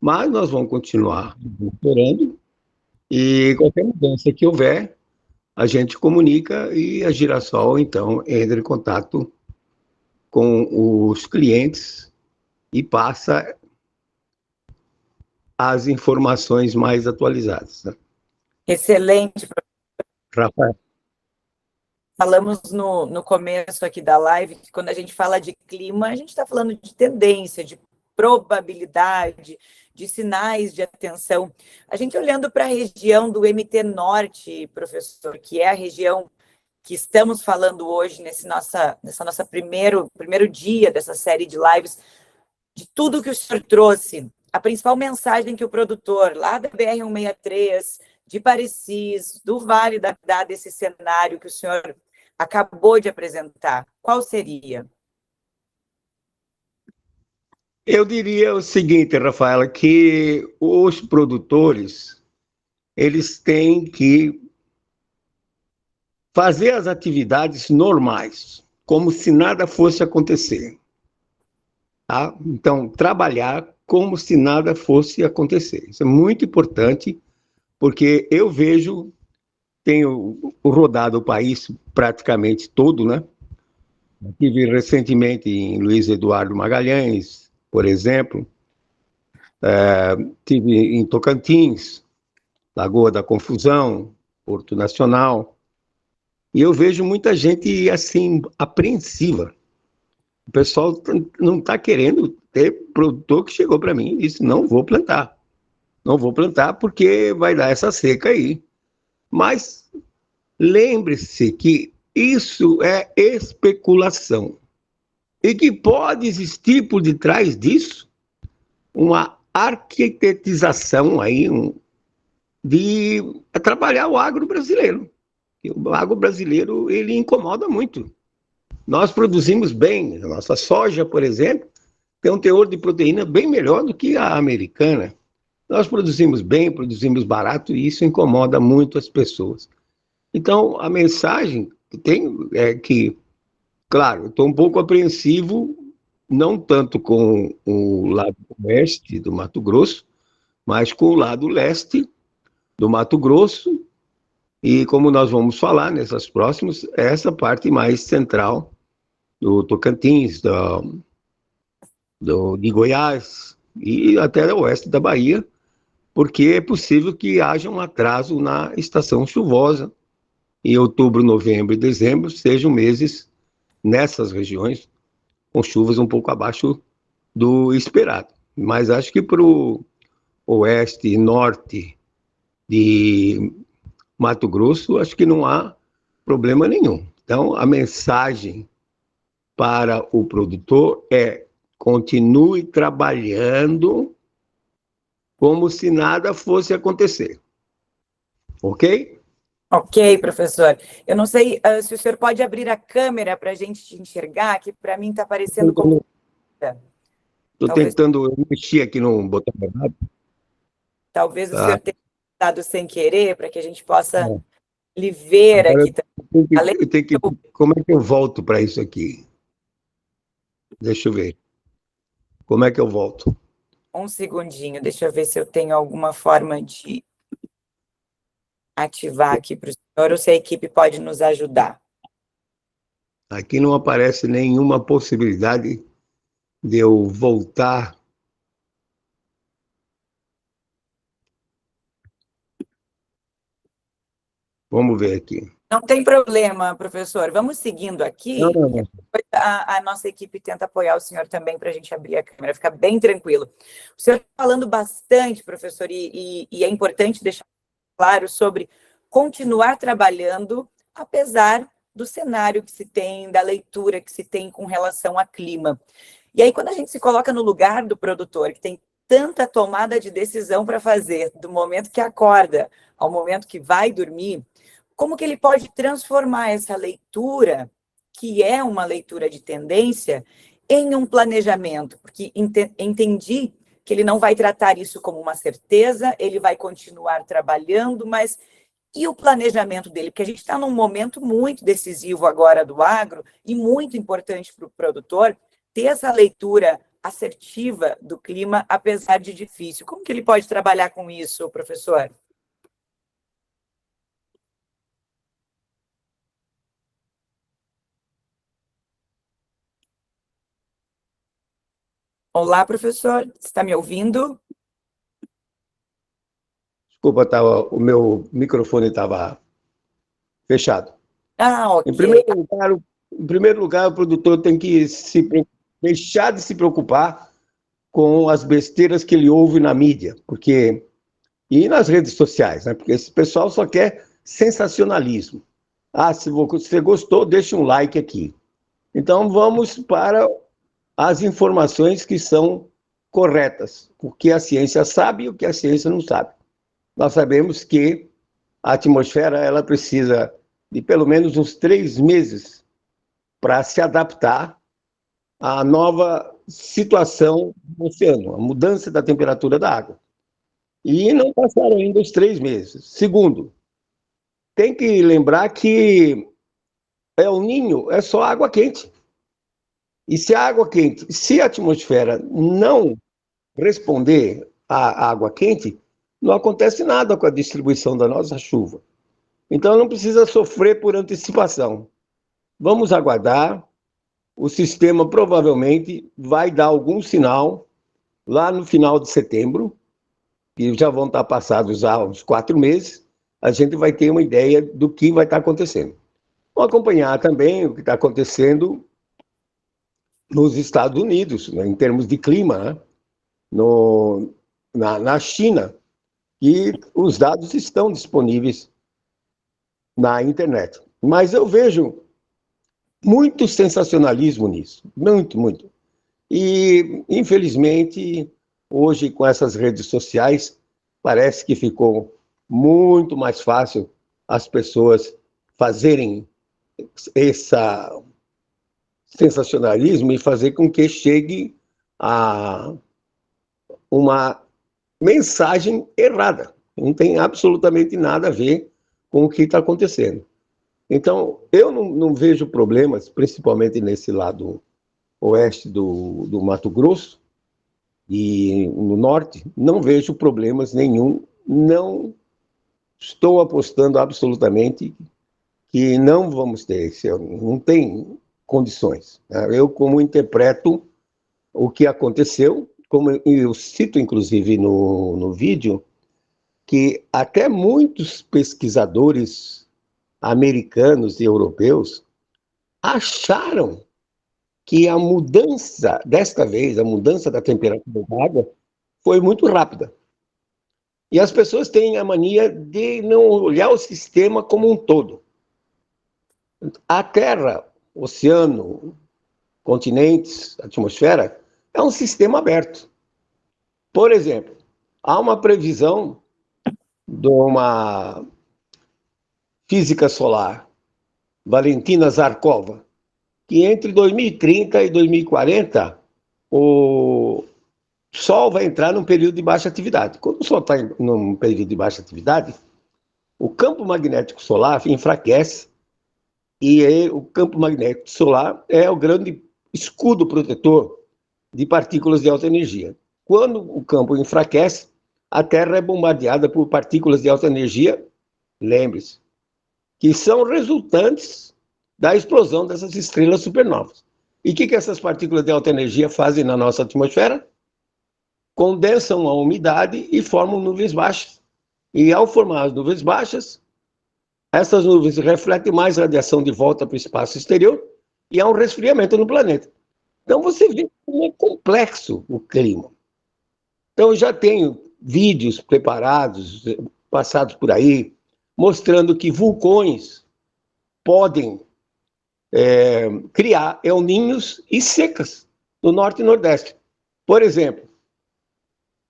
S4: Mas nós vamos continuar operando, e qualquer mudança que houver, a gente comunica, e a Girassol, então, entra em contato com os clientes e passa as informações mais atualizadas. Né?
S1: Excelente,
S4: Rafael.
S1: Falamos no começo aqui da live que quando a gente fala de clima, a gente está falando de tendência, de probabilidade, de sinais de atenção. A gente olhando para a região do MT Norte, professor, que é a região que estamos falando hoje nessa nossa primeiro dia dessa série de lives, de tudo que o senhor trouxe a principal mensagem que o produtor lá da BR-163, de Parecis, do Vale desse cenário que o senhor acabou de apresentar, qual seria?
S4: Eu diria o seguinte, Rafaela, que os produtores, eles têm que fazer as atividades normais, como se nada fosse acontecer. Tá? Então, trabalhar como se nada fosse acontecer. Isso é muito importante, porque eu vejo, tenho rodado o país praticamente todo, né? Estive recentemente em Luiz Eduardo Magalhães, por exemplo, estive em Tocantins, Lagoa da Confusão, Porto Nacional, e eu vejo muita gente assim apreensiva. O pessoal não está querendo ter produtor que chegou para mim e disse: não vou plantar. Não vou plantar porque vai dar essa seca aí. Mas lembre-se que isso é especulação. E que pode existir por detrás disso uma arquitetização aí de trabalhar o agro brasileiro. E o agro brasileiro, ele incomoda muito. Nós produzimos bem. A nossa soja, por exemplo, tem um teor de proteína bem melhor do que a americana. Nós produzimos bem, produzimos barato, e isso incomoda muito as pessoas. Então, a mensagem que tenho é que, claro, estou um pouco apreensivo, não tanto com o lado oeste do Mato Grosso, mas com o lado leste do Mato Grosso, e como nós vamos falar nessas próximas, essa parte mais central do Tocantins, de Goiás e até o oeste da Bahia, porque é possível que haja um atraso na estação chuvosa, e outubro, novembro e dezembro sejam meses nessas regiões com chuvas um pouco abaixo do esperado. Mas acho que para o oeste e norte de Mato Grosso, acho que não há problema nenhum. Então, a mensagem para o produtor é: continue trabalhando como se nada fosse acontecer. Ok?
S1: Ok, professor. Eu não sei se o senhor pode abrir a câmera para a gente te enxergar, que para mim está parecendo como...
S4: Estou tentando mexer aqui no botão errado.
S1: Talvez o senhor tenha dado sem querer, para que a gente possa lhe ver
S4: Agora
S1: aqui.
S4: Como é que eu volto para isso aqui? Deixa eu ver. Como é que eu volto?
S1: Um segundinho, deixa eu ver se eu tenho alguma forma de ativar aqui para o senhor, ou se a equipe pode nos ajudar.
S4: Aqui não aparece nenhuma possibilidade de eu voltar. Vamos ver aqui.
S1: Não tem problema, professor. Vamos seguindo aqui.
S4: Não.
S1: A nossa equipe tenta apoiar o senhor também para a gente abrir a câmera, fica bem tranquilo. O senhor está falando bastante, professor, e é importante deixar claro sobre continuar trabalhando, apesar do cenário que se tem, da leitura que se tem com relação ao clima. E aí, quando a gente se coloca no lugar do produtor, que tem tanta tomada de decisão para fazer, do momento que acorda ao momento que vai dormir, como que ele pode transformar essa leitura, que é uma leitura de tendência, em um planejamento? Porque entendi que ele não vai tratar isso como uma certeza, ele vai continuar trabalhando, mas e o planejamento dele? Porque a gente está num momento muito decisivo agora do agro e muito importante para o produtor ter essa leitura assertiva do clima, apesar de difícil. Como que ele pode trabalhar com isso, professor? Olá, professor, você está me ouvindo?
S4: Desculpa, o meu microfone estava fechado.
S1: Ok.
S4: Em primeiro lugar, o produtor tem que deixar de se preocupar com as besteiras que ele ouve na mídia, e nas redes sociais, né? Porque esse pessoal só quer sensacionalismo. Se você gostou, deixa um like aqui. Então, vamos para as informações que são corretas, o que a ciência sabe e o que a ciência não sabe. Nós sabemos que a atmosfera ela precisa de pelo menos uns 3 meses para se adaptar à nova situação do oceano, a mudança da temperatura da água. E não passaram ainda os 3 meses. Segundo, tem que lembrar que El Niño é só água quente. E se a água quente, se a atmosfera não responder à água quente, não acontece nada com a distribuição da nossa chuva. Então não precisa sofrer por antecipação. Vamos aguardar. O sistema provavelmente vai dar algum sinal lá no final de setembro, que já vão estar passados já uns 4 meses, a gente vai ter uma ideia do que vai estar acontecendo. Vamos acompanhar também o que está acontecendo nos Estados Unidos, né, em termos de clima, né, na China, e os dados estão disponíveis na internet. Mas eu vejo muito sensacionalismo nisso, muito, muito. E, infelizmente, hoje, com essas redes sociais, parece que ficou muito mais fácil as pessoas fazerem esse sensacionalismo e fazer com que chegue a uma mensagem errada. Não tem absolutamente nada a ver com o que está acontecendo. Então, eu não vejo problemas, principalmente nesse lado oeste do Mato Grosso e no norte, não vejo problemas nenhum, não estou apostando absolutamente que não vamos ter, não tem condições. Eu, como interpreto o que aconteceu, como eu cito, inclusive, no vídeo, que até muitos pesquisadores americanos e europeus acharam que a mudança, desta vez, a mudança da temperatura da água foi muito rápida. E as pessoas têm a mania de não olhar o sistema como um todo. A Terra, oceano, continentes, atmosfera, é um sistema aberto. Por exemplo, há uma previsão de uma física solar, Valentina Zarkova, que entre 2030 e 2040 o Sol vai entrar num período de baixa atividade. Quando o Sol está num período de baixa atividade, o campo magnético solar enfraquece e o campo magnético solar é o grande escudo protetor de partículas de alta energia. Quando o campo enfraquece, a Terra é bombardeada por partículas de alta energia, lembre-se, que são resultantes da explosão dessas estrelas supernovas. E o que essas partículas de alta energia fazem na nossa atmosfera? Condensam a umidade e formam nuvens baixas. E ao formar as nuvens baixas, essas nuvens refletem mais radiação de volta para o espaço exterior e há um resfriamento no planeta. Então você vê como é complexo o clima. Então eu já tenho vídeos preparados, passados por aí, mostrando que vulcões podem criar El Niños e secas no norte e nordeste. Por exemplo,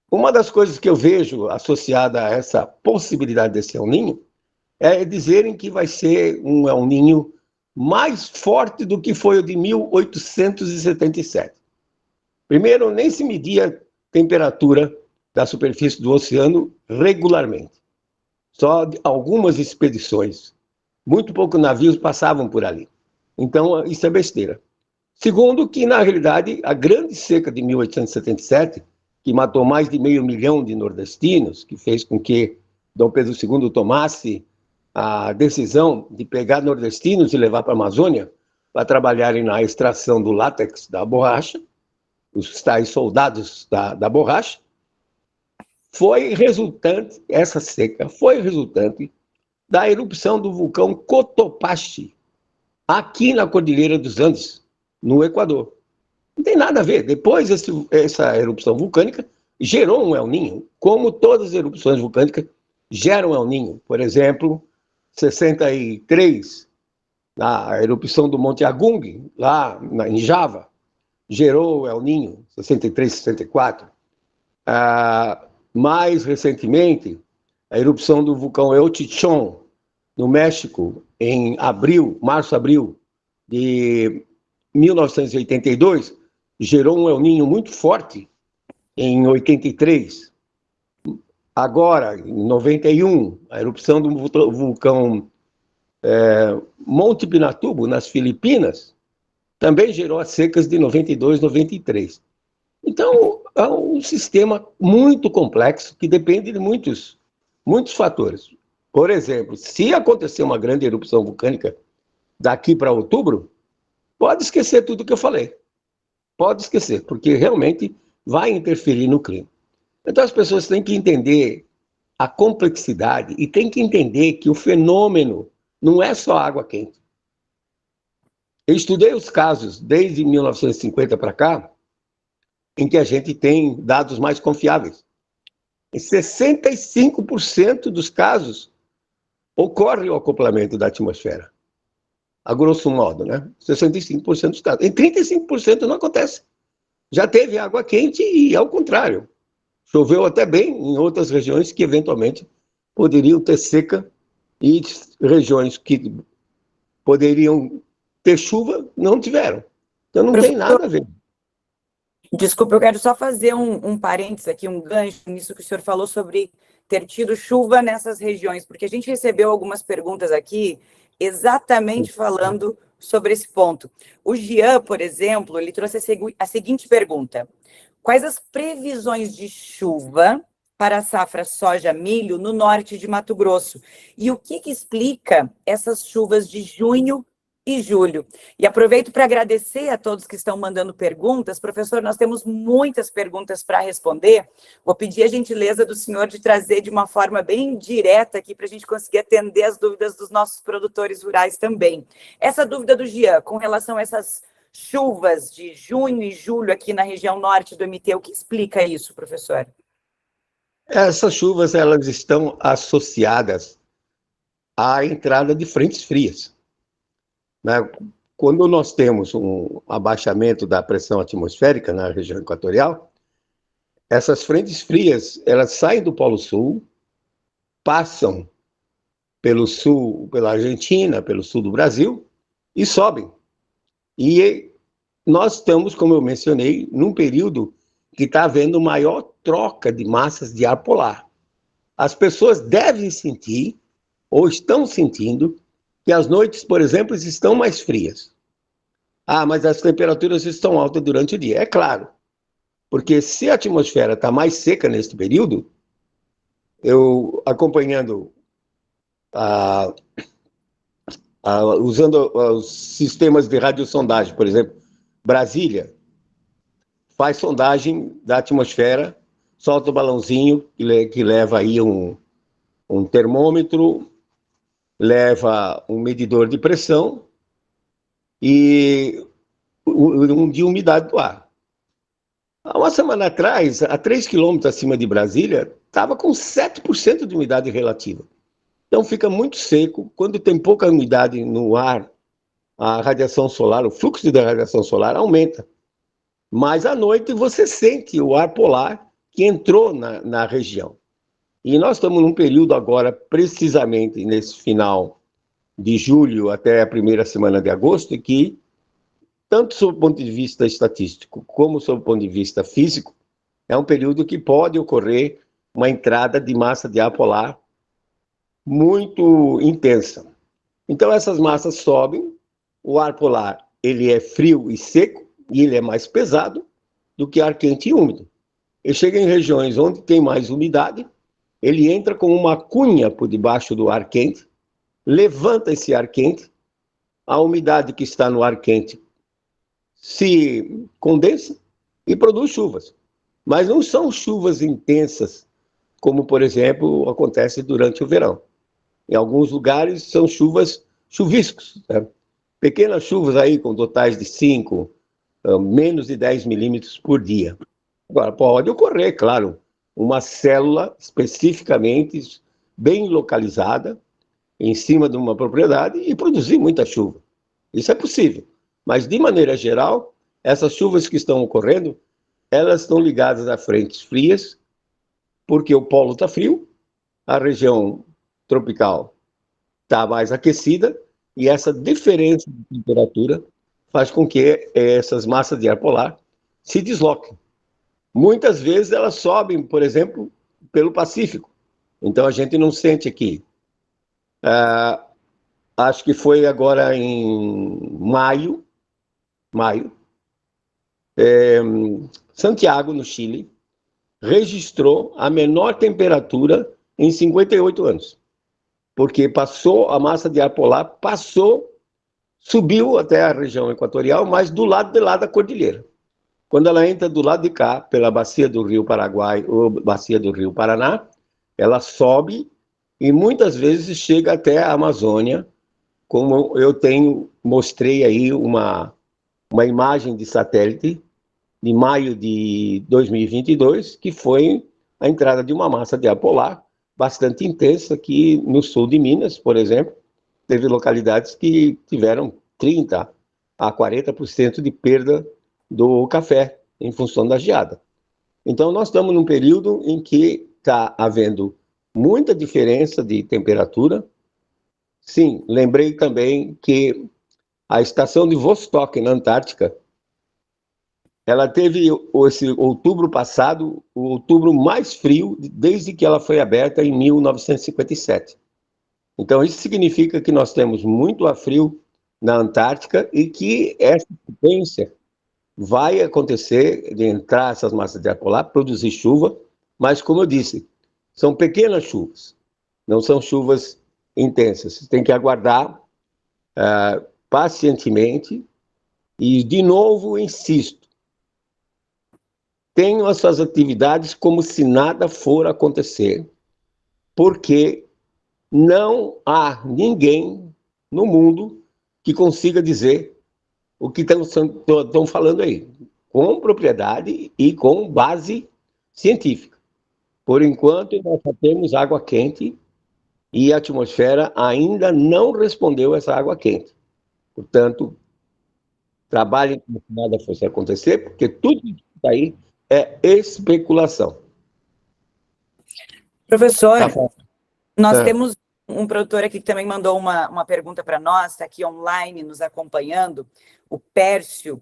S4: uma das coisas que eu vejo associada a essa possibilidade desse El Niño é dizerem que vai ser um El Niño mais forte do que foi o de 1877. Primeiro, nem se media a temperatura da superfície do oceano regularmente. Só algumas expedições. Muito poucos navios passavam por ali. Então, isso é besteira. Segundo, que, na realidade, a grande seca de 1877, que matou mais de 500 mil de nordestinos, que fez com que Dom Pedro II tomasse a decisão de pegar nordestinos e levar para a Amazônia para trabalharem na extração do látex da borracha, os tais soldados da borracha, foi resultante, essa seca foi resultante da erupção do vulcão Cotopaxi, aqui na Cordilheira dos Andes, no Equador. Não tem nada a ver. Depois, essa erupção vulcânica gerou um El Niño, como todas as erupções vulcânicas geram El Niño. Por exemplo, 63, a erupção do Monte Agung, lá em Java, gerou El Niño, 63, 64. Mais recentemente, a erupção do vulcão El Chichón, no México, em março, abril de 1982, gerou um El Niño muito forte em 83. Agora, em 91, a erupção do vulcão Monte Pinatubo, nas Filipinas, também gerou as secas de 92, 93. Então, é um sistema muito complexo que depende de muitos fatores. Por exemplo, se acontecer uma grande erupção vulcânica daqui para outubro, pode esquecer tudo que eu falei. Pode esquecer, porque realmente vai interferir no clima. Então, as pessoas têm que entender a complexidade e têm que entender que o fenômeno não é só água quente. Eu estudei os casos desde 1950 para cá, em que a gente tem dados mais confiáveis. Em 65% dos casos ocorre o acoplamento da atmosfera. A grosso modo, né? 65% dos casos. Em 35% não acontece. Já teve água quente e, ao contrário, choveu até bem em outras regiões que, eventualmente, poderiam ter seca e regiões que poderiam ter chuva não tiveram. Então, não tem nada a ver.
S1: Desculpa, eu quero só fazer um parênteses aqui, um gancho nisso que o senhor falou sobre ter tido chuva nessas regiões, porque a gente recebeu algumas perguntas aqui exatamente falando sobre esse ponto. O Gian, por exemplo, ele trouxe a seguinte pergunta: quais as previsões de chuva para a safra soja-milho no norte de Mato Grosso? E o que explica essas chuvas de junho e julho? E aproveito para agradecer a todos que estão mandando perguntas. Professor, nós temos muitas perguntas para responder. Vou pedir a gentileza do senhor de trazer de uma forma bem direta aqui para a gente conseguir atender as dúvidas dos nossos produtores rurais também. Essa dúvida do Gian, com relação a essas chuvas de junho e julho aqui na região norte do MT, o que explica isso, professor?
S4: Essas chuvas, elas estão associadas à entrada de frentes frias. Quando nós temos um abaixamento da pressão atmosférica na região equatorial, essas frentes frias, elas saem do Polo Sul, passam pelo sul, pela Argentina, pelo sul do Brasil, e sobem. E nós estamos, como eu mencionei, num período que está havendo maior troca de massas de ar polar. As pessoas devem sentir, ou estão sentindo, que as noites, por exemplo, estão mais frias. Mas as temperaturas estão altas durante o dia. É claro, porque se a atmosfera está mais seca neste período, eu acompanhando, usando os sistemas de radiosondagem, por exemplo, Brasília faz sondagem da atmosfera, solta o balãozinho que leva aí um termômetro, leva um medidor de pressão e de umidade do ar. Há uma semana atrás, a 3 quilômetros acima de Brasília, estava com 7% de umidade relativa. Então fica muito seco. Quando tem pouca umidade no ar, a radiação solar, o fluxo da radiação solar aumenta. Mas à noite você sente o ar polar que entrou na região. E nós estamos num período agora, precisamente nesse final de julho até a primeira semana de agosto, que, tanto sob o ponto de vista estatístico como sob o ponto de vista físico, é um período que pode ocorrer uma entrada de massa de ar polar muito intensa. Então essas massas sobem, o ar polar ele é frio e seco, e ele é mais pesado do que ar quente e úmido. Ele chega em regiões onde tem mais umidade, ele entra com uma cunha por debaixo do ar quente, levanta esse ar quente, a umidade que está no ar quente se condensa e produz chuvas. Mas não são chuvas intensas, como, por exemplo, acontece durante o verão. Em alguns lugares são chuviscos, né? Pequenas chuvas aí com totais de 5, menos de 10 milímetros por dia. Agora, pode ocorrer, claro, uma célula especificamente bem localizada em cima de uma propriedade e produzir muita chuva. Isso é possível. Mas, de maneira geral, essas chuvas que estão ocorrendo, elas estão ligadas a frentes frias, porque o polo está frio, a região tropical está mais aquecida, e essa diferença de temperatura faz com que essas massas de ar polar se desloquem. Muitas vezes elas sobem, por exemplo, pelo Pacífico. Então a gente não sente aqui. Acho que foi agora em maio, Santiago, no Chile, registrou a menor temperatura em 58 anos. Porque passou, a massa de ar polar subiu até a região equatorial, mas do lado de lá da cordilheira. Quando ela entra do lado de cá, pela bacia do Rio Paraguai ou bacia do Rio Paraná, ela sobe e muitas vezes chega até a Amazônia, como eu mostrei aí uma imagem de satélite de maio de 2022, que foi a entrada de uma massa de ar polar bastante intensa, que no sul de Minas, por exemplo, teve localidades que tiveram 30% a 40% de perda do café, em função da geada. Então, nós estamos num período em que está havendo muita diferença de temperatura. Sim, lembrei também que a estação de Vostok, na Antártica, ela teve esse outubro passado, o outubro mais frio desde que ela foi aberta em 1957. Então, isso significa que nós temos muito ar frio na Antártica e que essa potência vai acontecer de entrar essas massas de ar polar, produzir chuva, mas, como eu disse, são pequenas chuvas, não são chuvas intensas. Você tem que aguardar pacientemente e, de novo, insisto, tenham as suas atividades como se nada for acontecer, porque não há ninguém no mundo que consiga dizer o que estão falando aí, com propriedade e com base científica. Por enquanto, nós só temos água quente e a atmosfera ainda não respondeu essa água quente. Portanto, trabalhem como se nada fosse acontecer, porque tudo que está aí é especulação.
S1: Professor, nós
S4: É.
S1: temos um produtor aqui que também mandou uma pergunta para nós, está aqui online nos acompanhando, o Pércio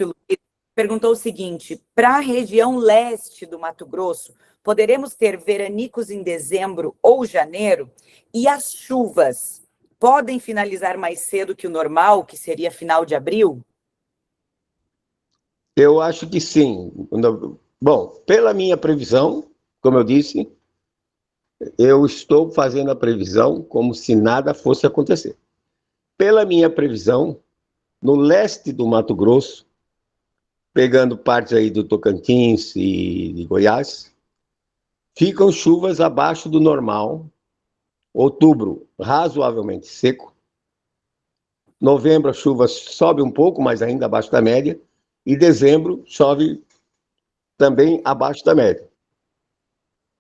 S1: Luiz, perguntou o seguinte: para a região leste do Mato Grosso, poderemos ter veranicos em dezembro ou janeiro? E as chuvas podem finalizar mais cedo que o normal, que seria final de abril?
S4: Eu acho que sim. Bom, pela minha previsão, como eu disse, eu estou fazendo a previsão como se nada fosse acontecer. Pela minha previsão, no leste do Mato Grosso, pegando partes aí do Tocantins e de Goiás, ficam chuvas abaixo do normal. Outubro, razoavelmente seco. Novembro, a chuva sobe um pouco, mas ainda abaixo da média. E dezembro, chove também abaixo da média.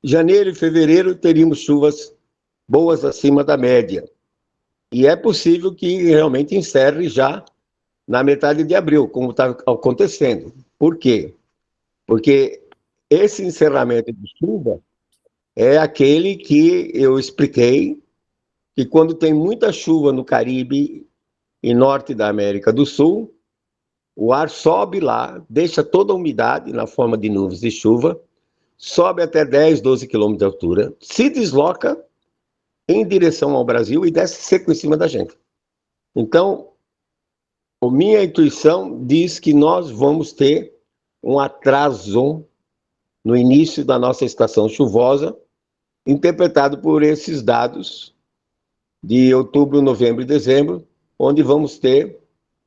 S4: Janeiro e fevereiro, teríamos chuvas boas acima da média. E é possível que realmente encerre já na metade de abril, como está acontecendo. Por quê? Porque esse encerramento de chuva é aquele que eu expliquei, que quando tem muita chuva no Caribe e norte da América do Sul, o ar sobe lá, deixa toda a umidade na forma de nuvens de chuva, sobe até 10, 12 quilômetros de altura, se desloca em direção ao Brasil e desce seco em cima da gente. Então, a minha intuição diz que nós vamos ter um atraso no início da nossa estação chuvosa, interpretado por esses dados de outubro, novembro e dezembro, onde vamos ter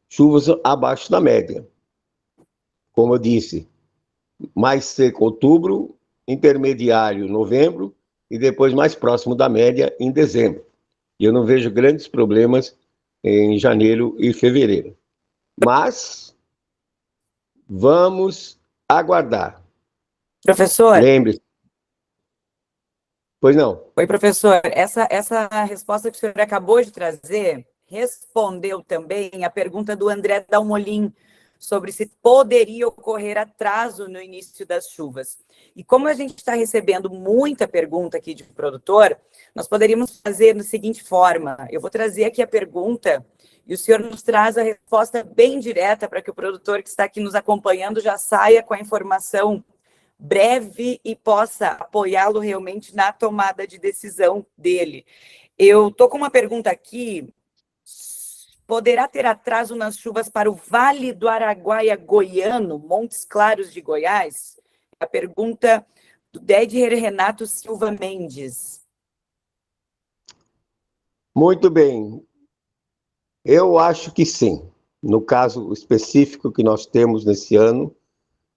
S4: chuvas abaixo da média. Como eu disse, mais seco outubro, intermediário novembro e depois mais próximo da média em dezembro. E eu não vejo grandes problemas em janeiro e fevereiro. Mas vamos aguardar.
S1: Professor?
S4: Lembre-se. Pois não.
S1: Oi, professor. Essa resposta que o senhor acabou de trazer respondeu também a pergunta do André Dalmolin, sobre se poderia ocorrer atraso no início das chuvas. E como a gente está recebendo muita pergunta aqui de produtor, nós poderíamos fazer da seguinte forma: eu vou trazer aqui a pergunta e o senhor nos traz a resposta bem direta para que o produtor que está aqui nos acompanhando já saia com a informação breve e possa apoiá-lo realmente na tomada de decisão dele. Eu estou com uma pergunta aqui. Poderá ter atraso nas chuvas para o Vale do Araguaia Goiano, Montes Claros de Goiás? A pergunta do Dedier Renato Silva Mendes.
S4: Muito bem. Eu acho que sim. No caso específico que nós temos nesse ano,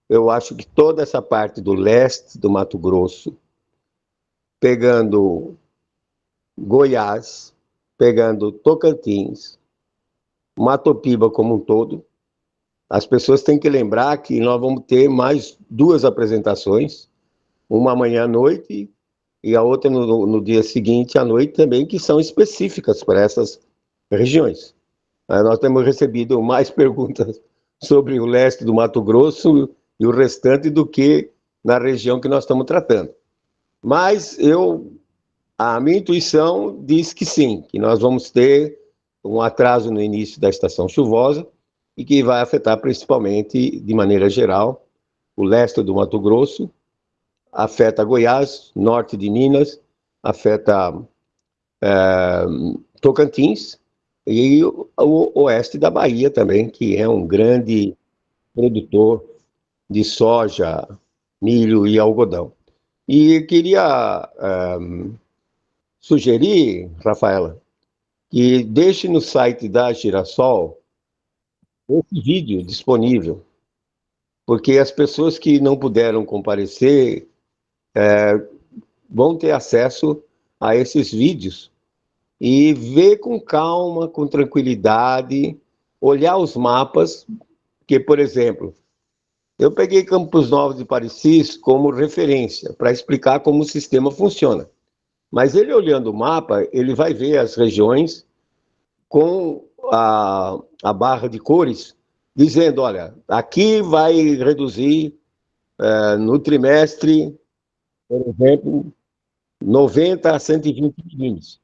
S4: eu acho que toda essa parte do leste do Mato Grosso, pegando Goiás, pegando Tocantins, Mato Piba como um todo, as pessoas têm que lembrar que nós vamos ter mais 2 apresentações, uma amanhã à noite e a outra no dia seguinte à noite também, que são específicas para essas regiões. Nós temos recebido mais perguntas sobre o leste do Mato Grosso e o restante do que na região que nós estamos tratando. Mas a minha intuição diz que sim, que nós vamos ter um atraso no início da estação chuvosa e que vai afetar principalmente, de maneira geral, o leste do Mato Grosso, afeta Goiás, norte de Minas, afeta Tocantins e o oeste da Bahia também, que é um grande produtor de soja, milho e algodão. E queria sugerir, Rafaela, que deixe no site da Girassol esse vídeo disponível, porque as pessoas que não puderam comparecer vão ter acesso a esses vídeos e ver com calma, com tranquilidade, olhar os mapas, que, por exemplo, eu peguei Campos Novos de Parecis como referência para explicar como o sistema funciona. Mas ele olhando o mapa, ele vai ver as regiões com a barra de cores, dizendo, olha, aqui vai reduzir no trimestre, por exemplo, 90 a 120 milímetros.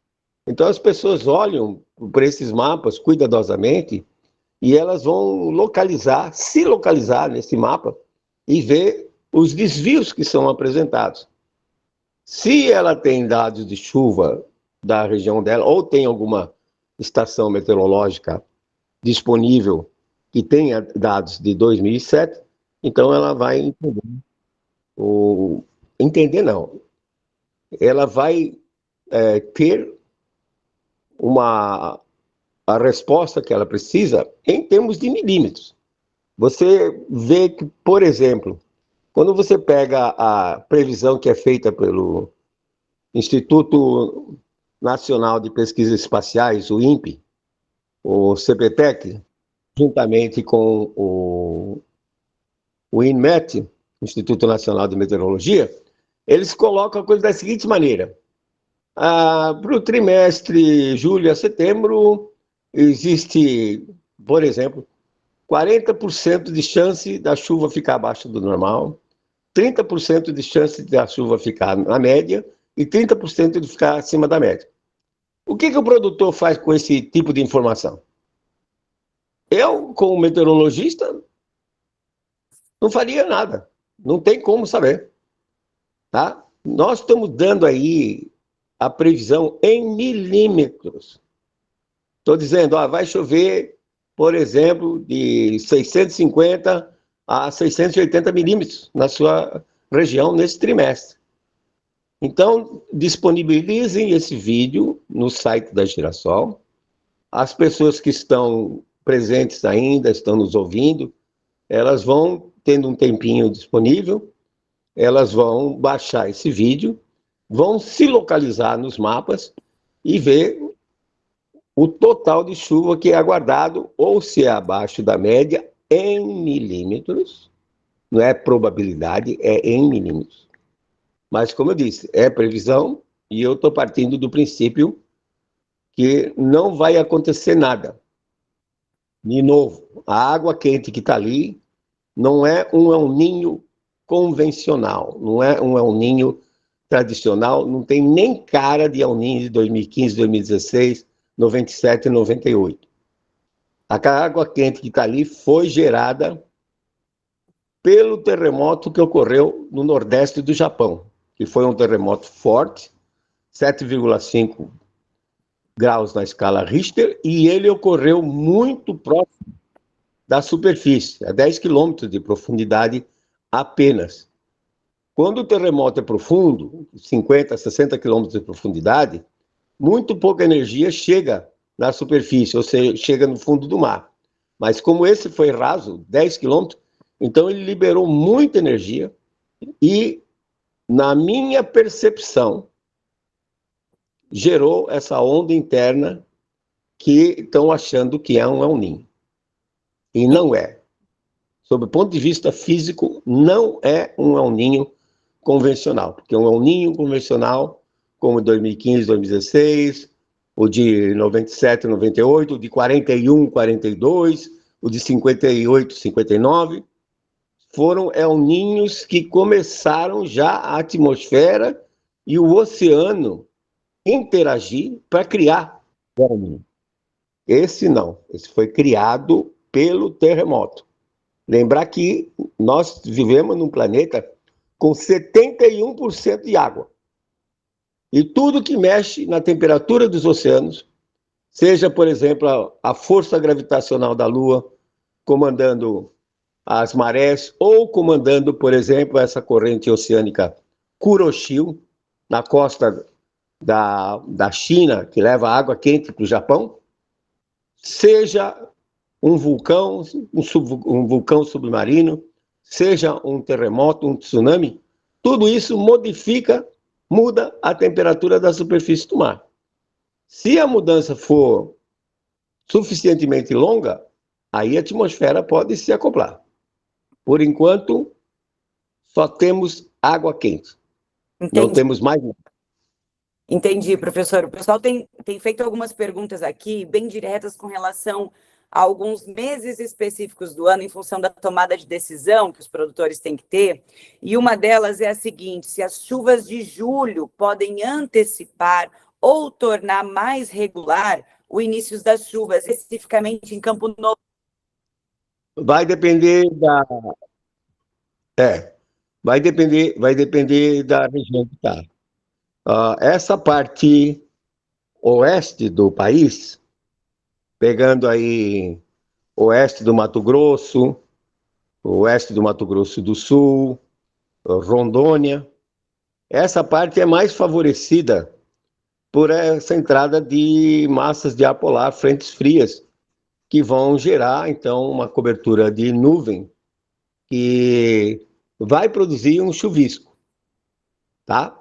S4: Então as pessoas olham para esses mapas cuidadosamente e elas vão se localizar nesse mapa e ver os desvios que são apresentados. Se ela tem dados de chuva da região dela, ou tem alguma estação meteorológica disponível que tenha dados de 2007, então ela vai entender. Entender não. Ela vai ter a resposta que ela precisa em termos de milímetros. Você vê que, por exemplo, quando você pega a previsão que é feita pelo Instituto Nacional de Pesquisas Espaciais, o INPE, o CPTEC, juntamente com o INMET, Instituto Nacional de Meteorologia, eles colocam a coisa da seguinte maneira: para o trimestre julho a setembro, existe, por exemplo, 40% de chance da chuva ficar abaixo do normal, 30% de chance da chuva ficar na média e 30% de ficar acima da média. O que o produtor faz com esse tipo de informação? Eu, como meteorologista, não faria nada. Não tem como saber. Tá? Nós estamos dando aí a previsão em milímetros. Estou dizendo, vai chover, por exemplo, de 650 a 680 milímetros na sua região nesse trimestre. Então, disponibilizem esse vídeo no site da Girassol. As pessoas que estão presentes ainda, estão nos ouvindo, elas vão, tendo um tempinho disponível, elas vão baixar esse vídeo, vão se localizar nos mapas e ver o total de chuva que é aguardado, ou se é abaixo da média, em milímetros. Não é probabilidade, é em milímetros. Mas, como eu disse, é previsão e eu estou partindo do princípio que não vai acontecer nada De novo, a água quente que está ali não é um El Niño convencional, não é um El Niño tradicional, não tem nem cara de El Niño de 2015, 2016, 97 e 98. A água quente que está ali foi gerada pelo terremoto que ocorreu no nordeste do Japão, que foi um terremoto forte, 7,5 graus na escala Richter, e ele ocorreu muito próximo da superfície, a 10 quilômetros de profundidade apenas. Quando o terremoto é profundo, 50, 60 quilômetros de profundidade, muito pouca energia chega na superfície, ou seja, chega no fundo do mar. Mas como esse foi raso, 10 quilômetros, então ele liberou muita energia e, na minha percepção, gerou essa onda interna que estão achando que é um El Niño. E não é. Sob o ponto de vista físico, não é um El Niño convencional, porque um El Niño convencional, como 2015, 2016, o de 97, 98, o de 41, 42, o de 58, 59, foram El Niños que começaram já a atmosfera e o oceano interagir para criar o El Niño. Esse não, esse foi criado pelo terremoto. Lembrar que nós vivemos num planeta com 71% de água. E tudo que mexe na temperatura dos oceanos, seja, por exemplo, a força gravitacional da Lua comandando as marés, ou comandando, por exemplo, essa corrente oceânica Kuroshio, na costa da China, que leva água quente para o Japão, seja um vulcão, um vulcão submarino, seja um terremoto, um tsunami, tudo isso muda a temperatura da superfície do mar. Se a mudança for suficientemente longa, aí a atmosfera pode se acoplar. Por enquanto, só temos água quente.
S1: Entendi.
S4: Não temos mais nada.
S1: Entendi, professor. O pessoal tem feito algumas perguntas aqui, bem diretas, com relação a alguns meses específicos do ano, em função da tomada de decisão que os produtores têm que ter. E uma delas é a seguinte: se as chuvas de julho podem antecipar ou tornar mais regular o início das chuvas, especificamente em Campo Novo.
S4: Vai depender vai depender da região que está. Essa parte oeste do país, pegando aí oeste do Mato Grosso, oeste do Mato Grosso do Sul, Rondônia, essa parte é mais favorecida por essa entrada de massas de ar polar, frentes frias, que vão gerar, então, uma cobertura de nuvem que vai produzir um chuvisco, tá?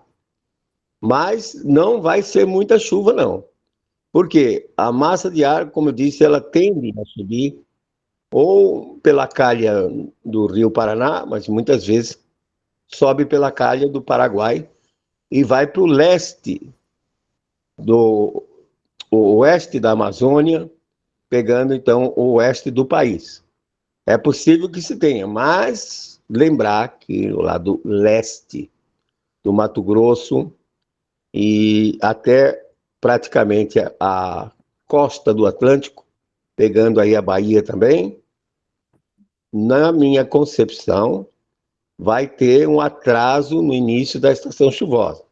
S4: Mas não vai ser muita chuva, não. Porque a massa de ar, como eu disse, ela tende a subir ou pela calha do Rio Paraná, mas muitas vezes sobe pela calha do Paraguai e vai para o leste, o oeste da Amazônia, pegando, então, o oeste do país. É possível que se tenha, mas lembrar que o lado leste do Mato Grosso e até praticamente a costa do Atlântico, pegando aí a Bahia também, na minha concepção, vai ter um atraso no início da estação chuvosa.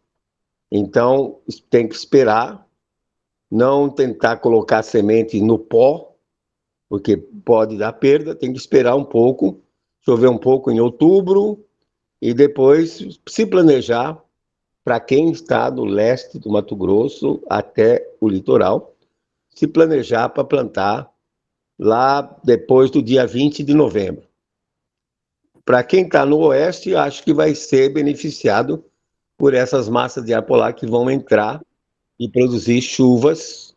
S4: Então, tem que esperar, não tentar colocar semente no pó, porque pode dar perda, tem que esperar um pouco, chover um pouco em outubro, e depois se planejar para quem está no leste do Mato Grosso até o litoral, se planejar para plantar lá depois do dia 20 de novembro. Para quem está no oeste, acho que vai ser beneficiado por essas massas de ar polar que vão entrar e produzir chuvas,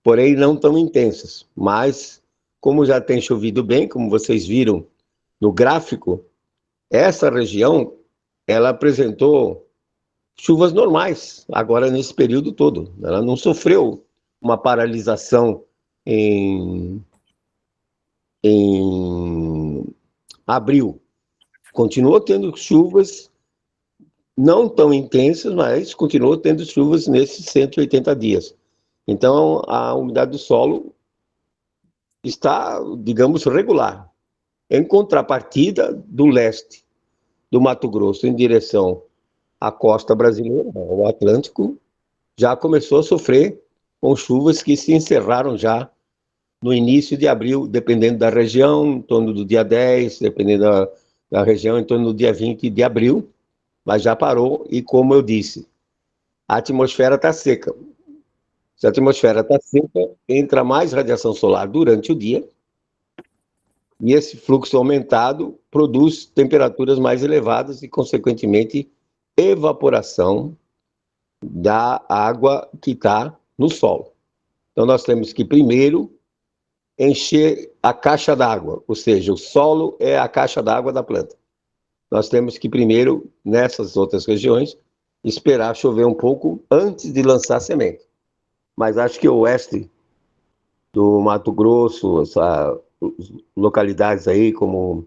S4: porém não tão intensas. Mas, como já tem chovido bem, como vocês viram no gráfico, essa região, ela apresentou chuvas normais, agora nesse período todo. Ela não sofreu uma paralisação em em abril. Continuou tendo chuvas não tão intensas, mas continuou tendo chuvas nesses 180 dias. Então, a umidade do solo está, digamos, regular. Em contrapartida, do leste do Mato Grosso em direção à costa brasileira, ao Atlântico, já começou a sofrer com chuvas que se encerraram já no início de abril, dependendo da região, em torno do dia 10, dependendo da região, em torno do dia 20 de abril, mas já parou e, como eu disse, a atmosfera está seca. Se a atmosfera está seca, entra mais radiação solar durante o dia, e esse fluxo aumentado produz temperaturas mais elevadas e, consequentemente, evaporação da água que está no solo. Então, nós temos que, primeiro, encher a caixa d'água, ou seja, o solo é a caixa d'água da planta. Nós temos que, primeiro, nessas outras regiões, esperar chover um pouco antes de lançar semente. Mas acho que o oeste do Mato Grosso, localidades aí como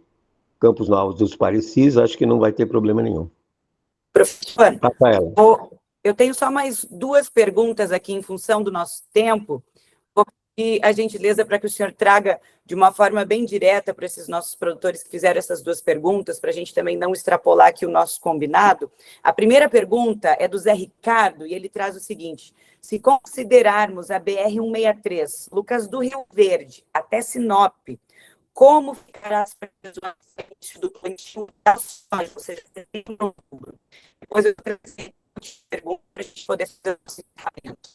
S4: Campos Novos dos Parecis, acho que não vai ter problema nenhum.
S1: Professor,
S4: Rafaela.
S1: Eu tenho só mais 2 perguntas aqui em função do nosso tempo. Vou pedir a gentileza para que o senhor traga de uma forma bem direta para esses nossos produtores que fizeram essas 2 perguntas, para a gente também não extrapolar aqui o nosso combinado. A primeira pergunta é do Zé Ricardo, e ele traz o seguinte: se considerarmos a BR-163, Lucas do Rio Verde, até Sinop, como ficará as previsões do plantio da soja, ou seja, setembro e outubro? Depois eu trago pergunta para a gente poder fazer o encerramento.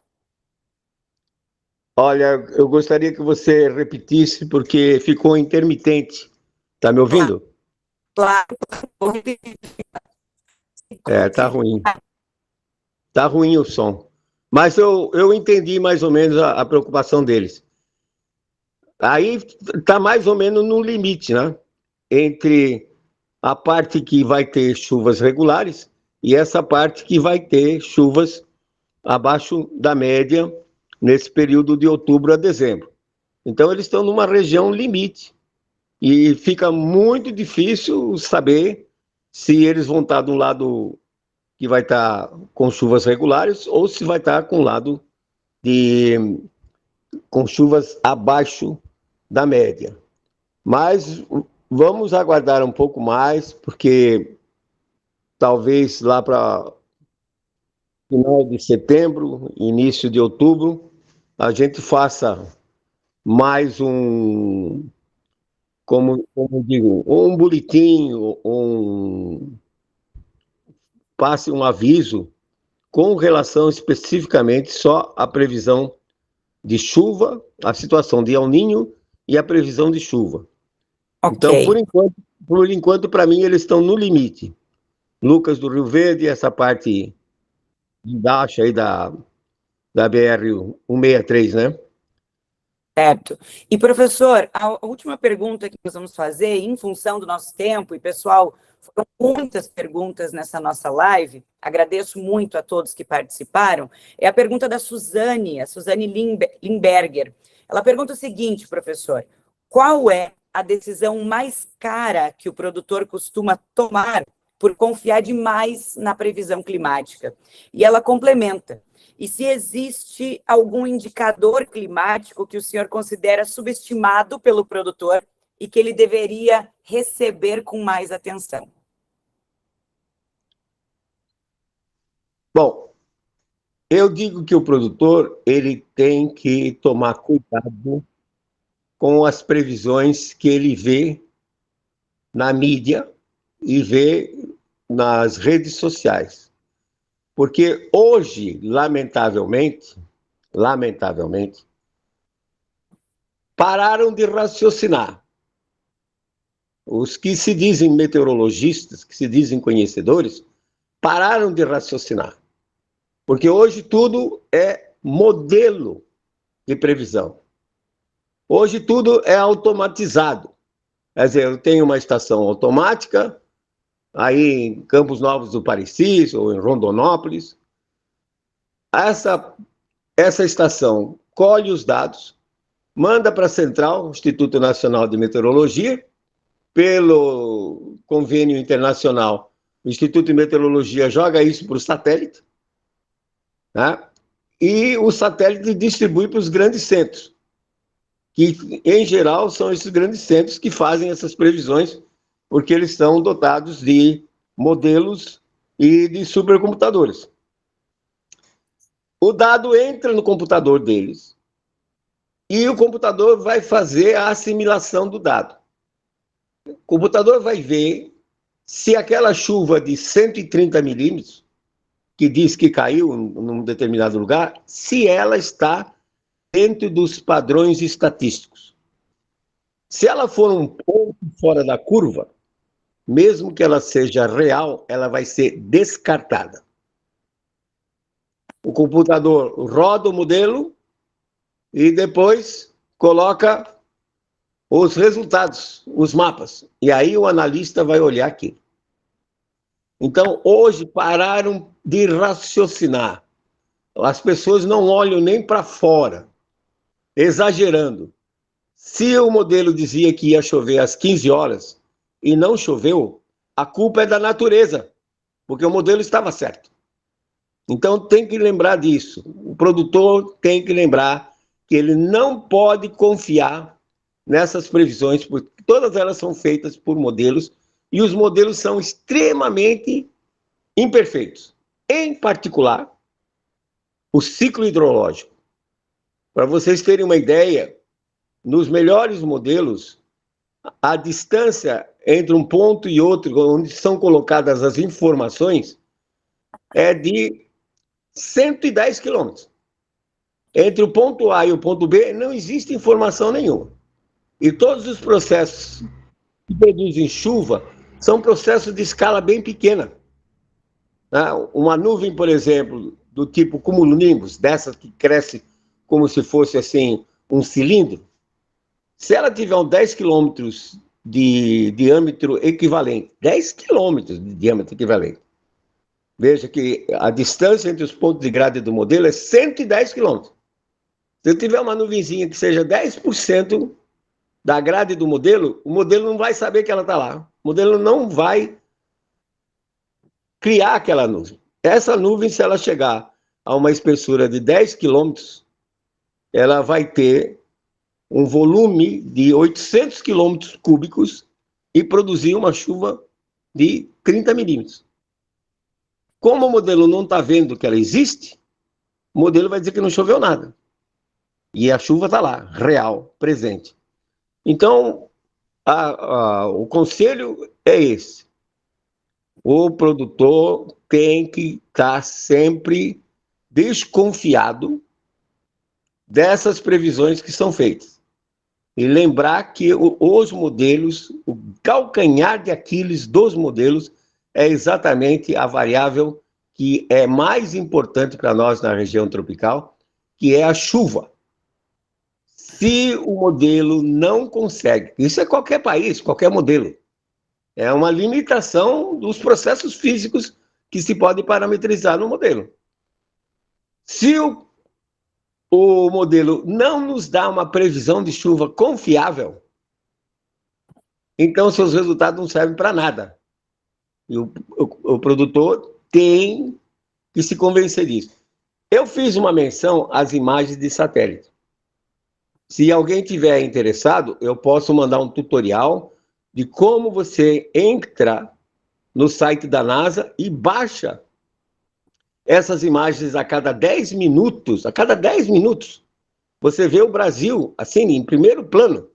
S4: Olha, eu gostaria que você repetisse, porque ficou intermitente. Está me ouvindo?
S1: Claro.
S4: Está ruim. Está ruim o som. Mas eu entendi mais ou menos a preocupação deles. Aí está mais ou menos no limite, né? Entre a parte que vai ter chuvas regulares e essa parte que vai ter chuvas abaixo da média nesse período de outubro a dezembro. Então, eles estão numa região limite e fica muito difícil saber se eles vão estar do lado que vai estar com chuvas regulares ou se vai estar com o lado com chuvas abaixo da média. Mas vamos aguardar um pouco mais, porque talvez lá para final de setembro, início de outubro, a gente faça mais como digo, um boletim, passe um aviso com relação especificamente só à previsão de chuva, a situação de El Niño e a previsão de chuva. Okay. Então, por enquanto, para mim, eles estão no limite. Lucas do Rio Verde, essa parte embaixo aí da BR-163, né?
S1: Certo. E, professor, a última pergunta que nós vamos fazer, em função do nosso tempo, e, pessoal, foram muitas perguntas nessa nossa live, agradeço muito a todos que participaram, é a pergunta da Suzane, a Suzane Limberger. Ela pergunta o seguinte, professor: qual é a decisão mais cara que o produtor costuma tomar por confiar demais na previsão climática? E ela complementa: e se existe algum indicador climático que o senhor considera subestimado pelo produtor e que ele deveria receber com mais atenção?
S4: Bom, eu digo que o produtor ele tem que tomar cuidado com as previsões que ele vê na mídia e vê nas redes sociais. Porque hoje, lamentavelmente, pararam de raciocinar. Os que se dizem meteorologistas, que se dizem conhecedores, pararam de raciocinar. Porque hoje tudo é modelo de previsão. Hoje tudo é automatizado. Quer dizer, eu tenho uma estação automática, aí em Campos Novos do Parecis, ou em Rondonópolis. Essa estação colhe os dados, manda para a Central, Instituto Nacional de Meteorologia, pelo convênio internacional. O Instituto de Meteorologia joga isso para o satélite, tá? E o satélite distribui para os grandes centros, que, em geral, são esses grandes centros que fazem essas previsões, porque eles são dotados de modelos e de supercomputadores. O dado entra no computador deles e o computador vai fazer a assimilação do dado. O computador vai ver se aquela chuva de 130 milímetros, que diz que caiu num determinado lugar, se ela está dentro dos padrões estatísticos. Se ela for um ponto fora da curva, mesmo que ela seja real, ela vai ser descartada. O computador roda o modelo e depois coloca os resultados, os mapas. E aí o analista vai olhar aqui. Então, hoje, pararam de raciocinar. As pessoas não olham nem para fora, exagerando. Se o modelo dizia que ia chover às 15 horas e não choveu, a culpa é da natureza, porque o modelo estava certo. Então, tem que lembrar disso. O produtor tem que lembrar que ele não pode confiar nessas previsões, porque todas elas são feitas por modelos, e os modelos são extremamente imperfeitos. Em particular, o ciclo hidrológico. Para vocês terem uma ideia, nos melhores modelos, a distância entre um ponto e outro, onde são colocadas as informações, é de 110 quilômetros. Entre o ponto A e o ponto B, não existe informação nenhuma. E todos os processos que produzem chuva são processos de escala bem pequena. Uma nuvem, por exemplo, do tipo cumulonimbus, dessa que cresce como se fosse assim um cilindro, se ela tiver um 10 quilômetros de diâmetro equivalente, 10 quilômetros de diâmetro equivalente, veja que a distância entre os pontos de grade do modelo é 110 quilômetros. Se tiver uma nuvenzinha que seja 10% da grade do modelo, o modelo não vai saber que ela está lá. O modelo não vai criar aquela nuvem. Essa nuvem, se ela chegar a uma espessura de 10 quilômetros, ela vai ter um volume de 800 quilômetros cúbicos e produzir uma chuva de 30 milímetros. Como o modelo não está vendo que ela existe, o modelo vai dizer que não choveu nada. E a chuva está lá, real, presente. Então, o conselho é esse. O produtor tem que estar sempre desconfiado dessas previsões que são feitas. E lembrar que os modelos, o calcanhar de Aquiles dos modelos é exatamente a variável que é mais importante para nós na região tropical, que é a chuva. Se o modelo não consegue, isso é qualquer país, qualquer modelo, é uma limitação dos processos físicos que se pode parametrizar no modelo. Se o modelo não nos dá uma previsão de chuva confiável, então seus resultados não servem para nada. E o produtor tem que se convencer disso. Eu fiz uma menção às imagens de satélite. Se alguém tiver interessado, eu posso mandar um tutorial de como você entra no site da NASA e baixa essas imagens a cada 10 minutos. A cada 10 minutos, você vê o Brasil, assim, em primeiro plano.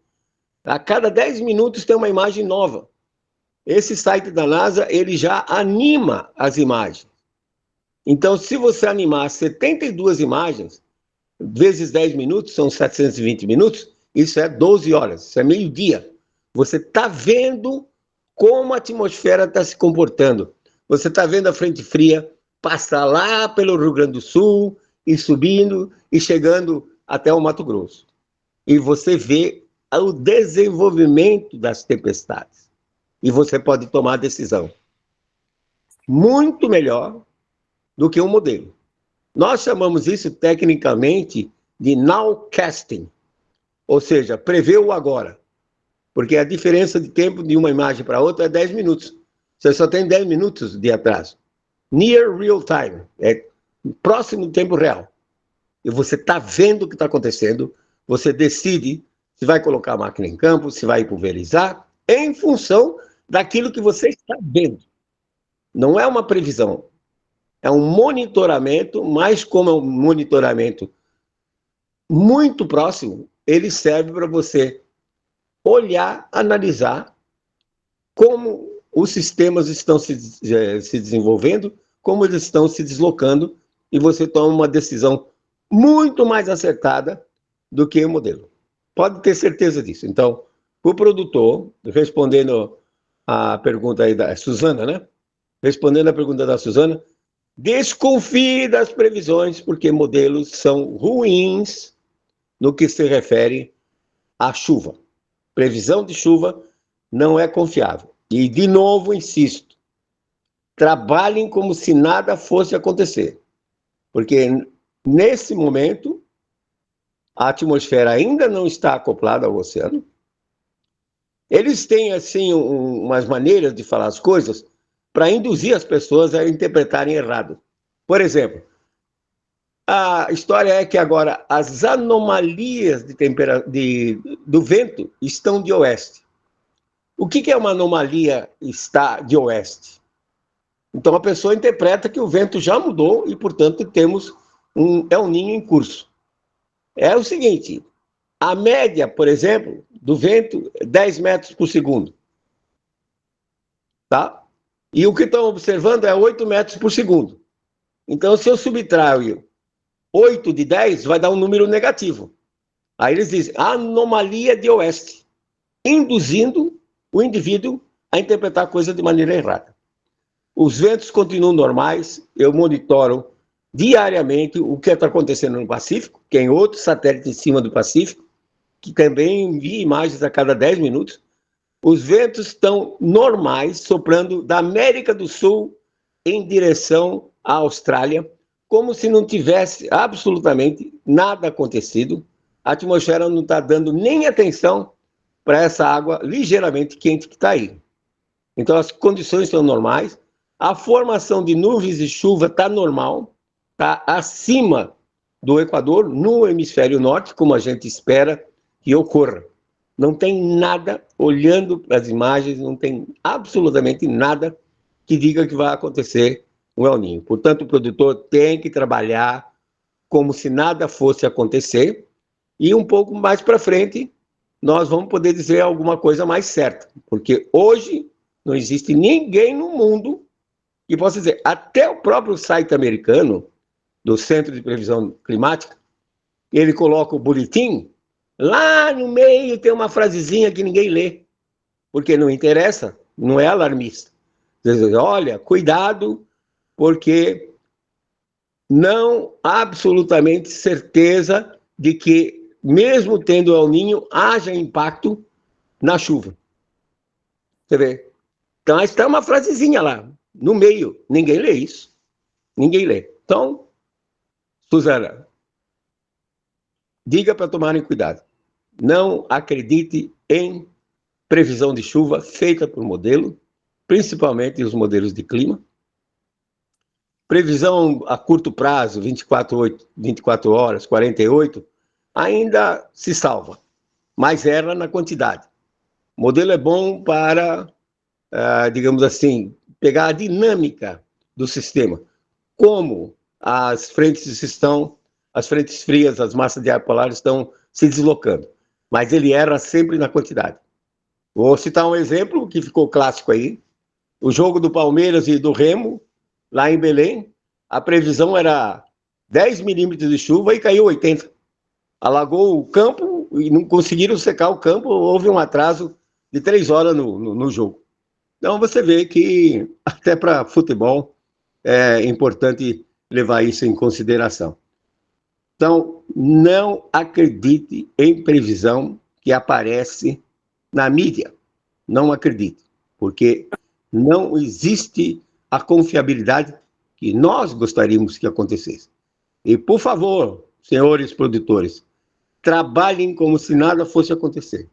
S4: A cada 10 minutos tem uma imagem nova. Esse site da NASA, ele já anima as imagens. Então, se você animar 72 imagens, vezes 10 minutos, são 720 minutos, isso é 12 horas, isso é meio-dia. Você está vendo como a atmosfera está se comportando. Você está vendo a frente fria passar lá pelo Rio Grande do Sul, e subindo, e chegando até o Mato Grosso. E você vê o desenvolvimento das tempestades. E você pode tomar a decisão. Muito melhor do que um modelo. Nós chamamos isso tecnicamente de nowcasting. Ou seja, prevê o agora. Porque a diferença de tempo de uma imagem para outra é 10 minutos. Você só tem 10 minutos de atraso. Near real time, é próximo do tempo real. E você está vendo o que está acontecendo, você decide se vai colocar a máquina em campo, se vai pulverizar, em função daquilo que você está vendo. Não é uma previsão, é um monitoramento, mas como é um monitoramento muito próximo, ele serve para você olhar, analisar como os sistemas estão se desenvolvendo, como eles estão se deslocando, e você toma uma decisão muito mais acertada do que o modelo. Pode ter certeza disso. Então, o produtor, respondendo a pergunta aí da Suzana, né? Respondendo a pergunta da Suzana, desconfie das previsões, porque modelos são ruins no que se refere à chuva. Previsão de chuva não é confiável. E, de novo, insisto, trabalhem como se nada fosse acontecer. Porque, nesse momento, a atmosfera ainda não está acoplada ao oceano. Eles têm, assim, umas maneiras de falar as coisas para induzir as pessoas a interpretarem errado. Por exemplo, a história é que agora as anomalias do vento estão de oeste. O que é uma anomalia está de oeste? Então a pessoa interpreta que o vento já mudou e, portanto, temos um El Niño em curso. É o seguinte, a média, por exemplo, do vento é 10 metros por segundo. Tá? E o que estão observando é 8 metros por segundo. Então, se eu subtraio 8 de 10, vai dar um número negativo. Aí eles dizem, anomalia de oeste, induzindo o indivíduo a interpretar a coisa de maneira errada. Os ventos continuam normais, eu monitoro diariamente o que está acontecendo no Pacífico, que tem outro satélite em cima do Pacífico, que também envia imagens a cada 10 minutos. Os ventos estão normais, soprando da América do Sul em direção à Austrália, como se não tivesse absolutamente nada acontecido. A atmosfera não está dando nem atenção para essa água ligeiramente quente que está aí. Então, as condições estão normais, a formação de nuvens de chuva está normal, está acima do Equador, no hemisfério norte, como a gente espera que ocorra. Não tem nada, olhando para as imagens, não tem absolutamente nada que diga que vai acontecer um El Niño. Portanto, o produtor tem que trabalhar como se nada fosse acontecer, e um pouco mais para frente nós vamos poder dizer alguma coisa mais certa, porque hoje não existe ninguém no mundo que possa dizer, até o próprio site americano, do Centro de Previsão Climática, ele coloca o boletim, lá no meio tem uma frasezinha que ninguém lê, porque não interessa, não é alarmista. Diz, olha, cuidado, porque não há absolutamente certeza de que, mesmo tendo El Niño, haja impacto na chuva. Você vê? Então, está uma frasezinha lá, no meio. Ninguém lê isso. Ninguém lê. Então, Suzana, diga para tomarem cuidado. Não acredite em previsão de chuva feita por modelo, principalmente os modelos de clima. Previsão a curto prazo, 24 horas, 48, ainda se salva, mas erra na quantidade. O modelo é bom para, digamos assim, pegar a dinâmica do sistema, como as frentes frias, as massas de ar polar estão se deslocando, mas ele erra sempre na quantidade. Vou citar um exemplo que ficou clássico aí, o jogo do Palmeiras e do Remo, lá em Belém, a previsão era 10 milímetros de chuva e caiu 80. Alagou o campo e não conseguiram secar o campo, houve um atraso de 3 horas no jogo. Então você vê que até para futebol é importante levar isso em consideração. Então, não acredite em previsão que aparece na mídia. Não acredite, porque não existe a confiabilidade que nós gostaríamos que acontecesse. E, por favor, senhores produtores, trabalhem como se nada fosse acontecer.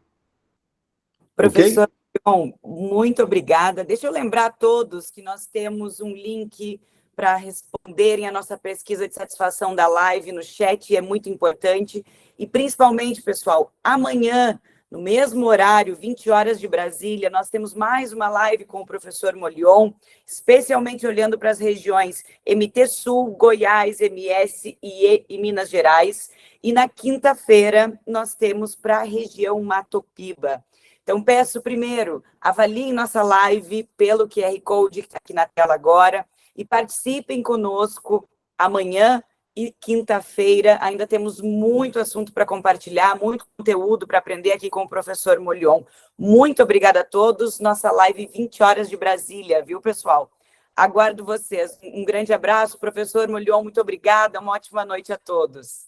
S1: Professor, okay? Muito obrigada. Deixa eu lembrar a todos que nós temos um link para responderem a nossa pesquisa de satisfação da live no chat, é muito importante. E, principalmente, pessoal, amanhã, no mesmo horário, 20 horas de Brasília, nós temos mais uma live com o professor Molion, especialmente olhando para as regiões MT Sul, Goiás, MS e Minas Gerais. E na quinta-feira, nós temos para a região Mato Piba. Então, peço primeiro, avaliem nossa live pelo QR Code que está aqui na tela agora e participem conosco amanhã e quinta-feira. Ainda temos muito assunto para compartilhar, muito conteúdo para aprender aqui com o professor Molion. Muito obrigada a todos. Nossa live 20 horas de Brasília, viu, pessoal? Aguardo vocês. Um grande abraço, professor Molion, muito obrigada. Uma ótima noite a todos.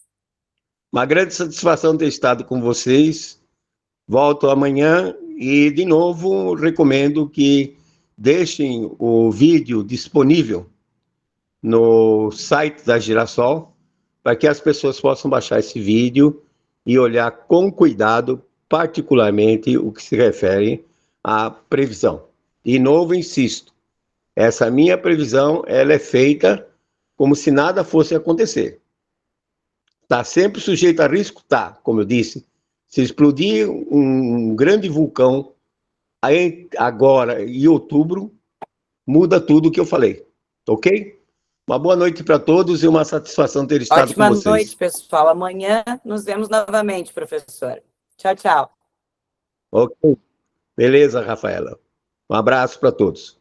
S4: Uma grande satisfação ter estado com vocês. Volto amanhã e, de novo, recomendo que deixem o vídeo disponível no site da Girassol para que as pessoas possam baixar esse vídeo e olhar com cuidado, particularmente o que se refere à previsão. De novo, insisto, essa minha previsão ela é feita como se nada fosse acontecer. Está sempre sujeito a risco? Tá, como eu disse. Se explodir um grande vulcão agora em outubro, muda tudo o que eu falei, ok? Uma boa noite para todos e uma satisfação ter estado com vocês.
S1: Ótima noite, pessoal. Amanhã nos vemos novamente, professor. Tchau, tchau.
S4: Ok. Beleza, Rafaela. Um abraço para todos.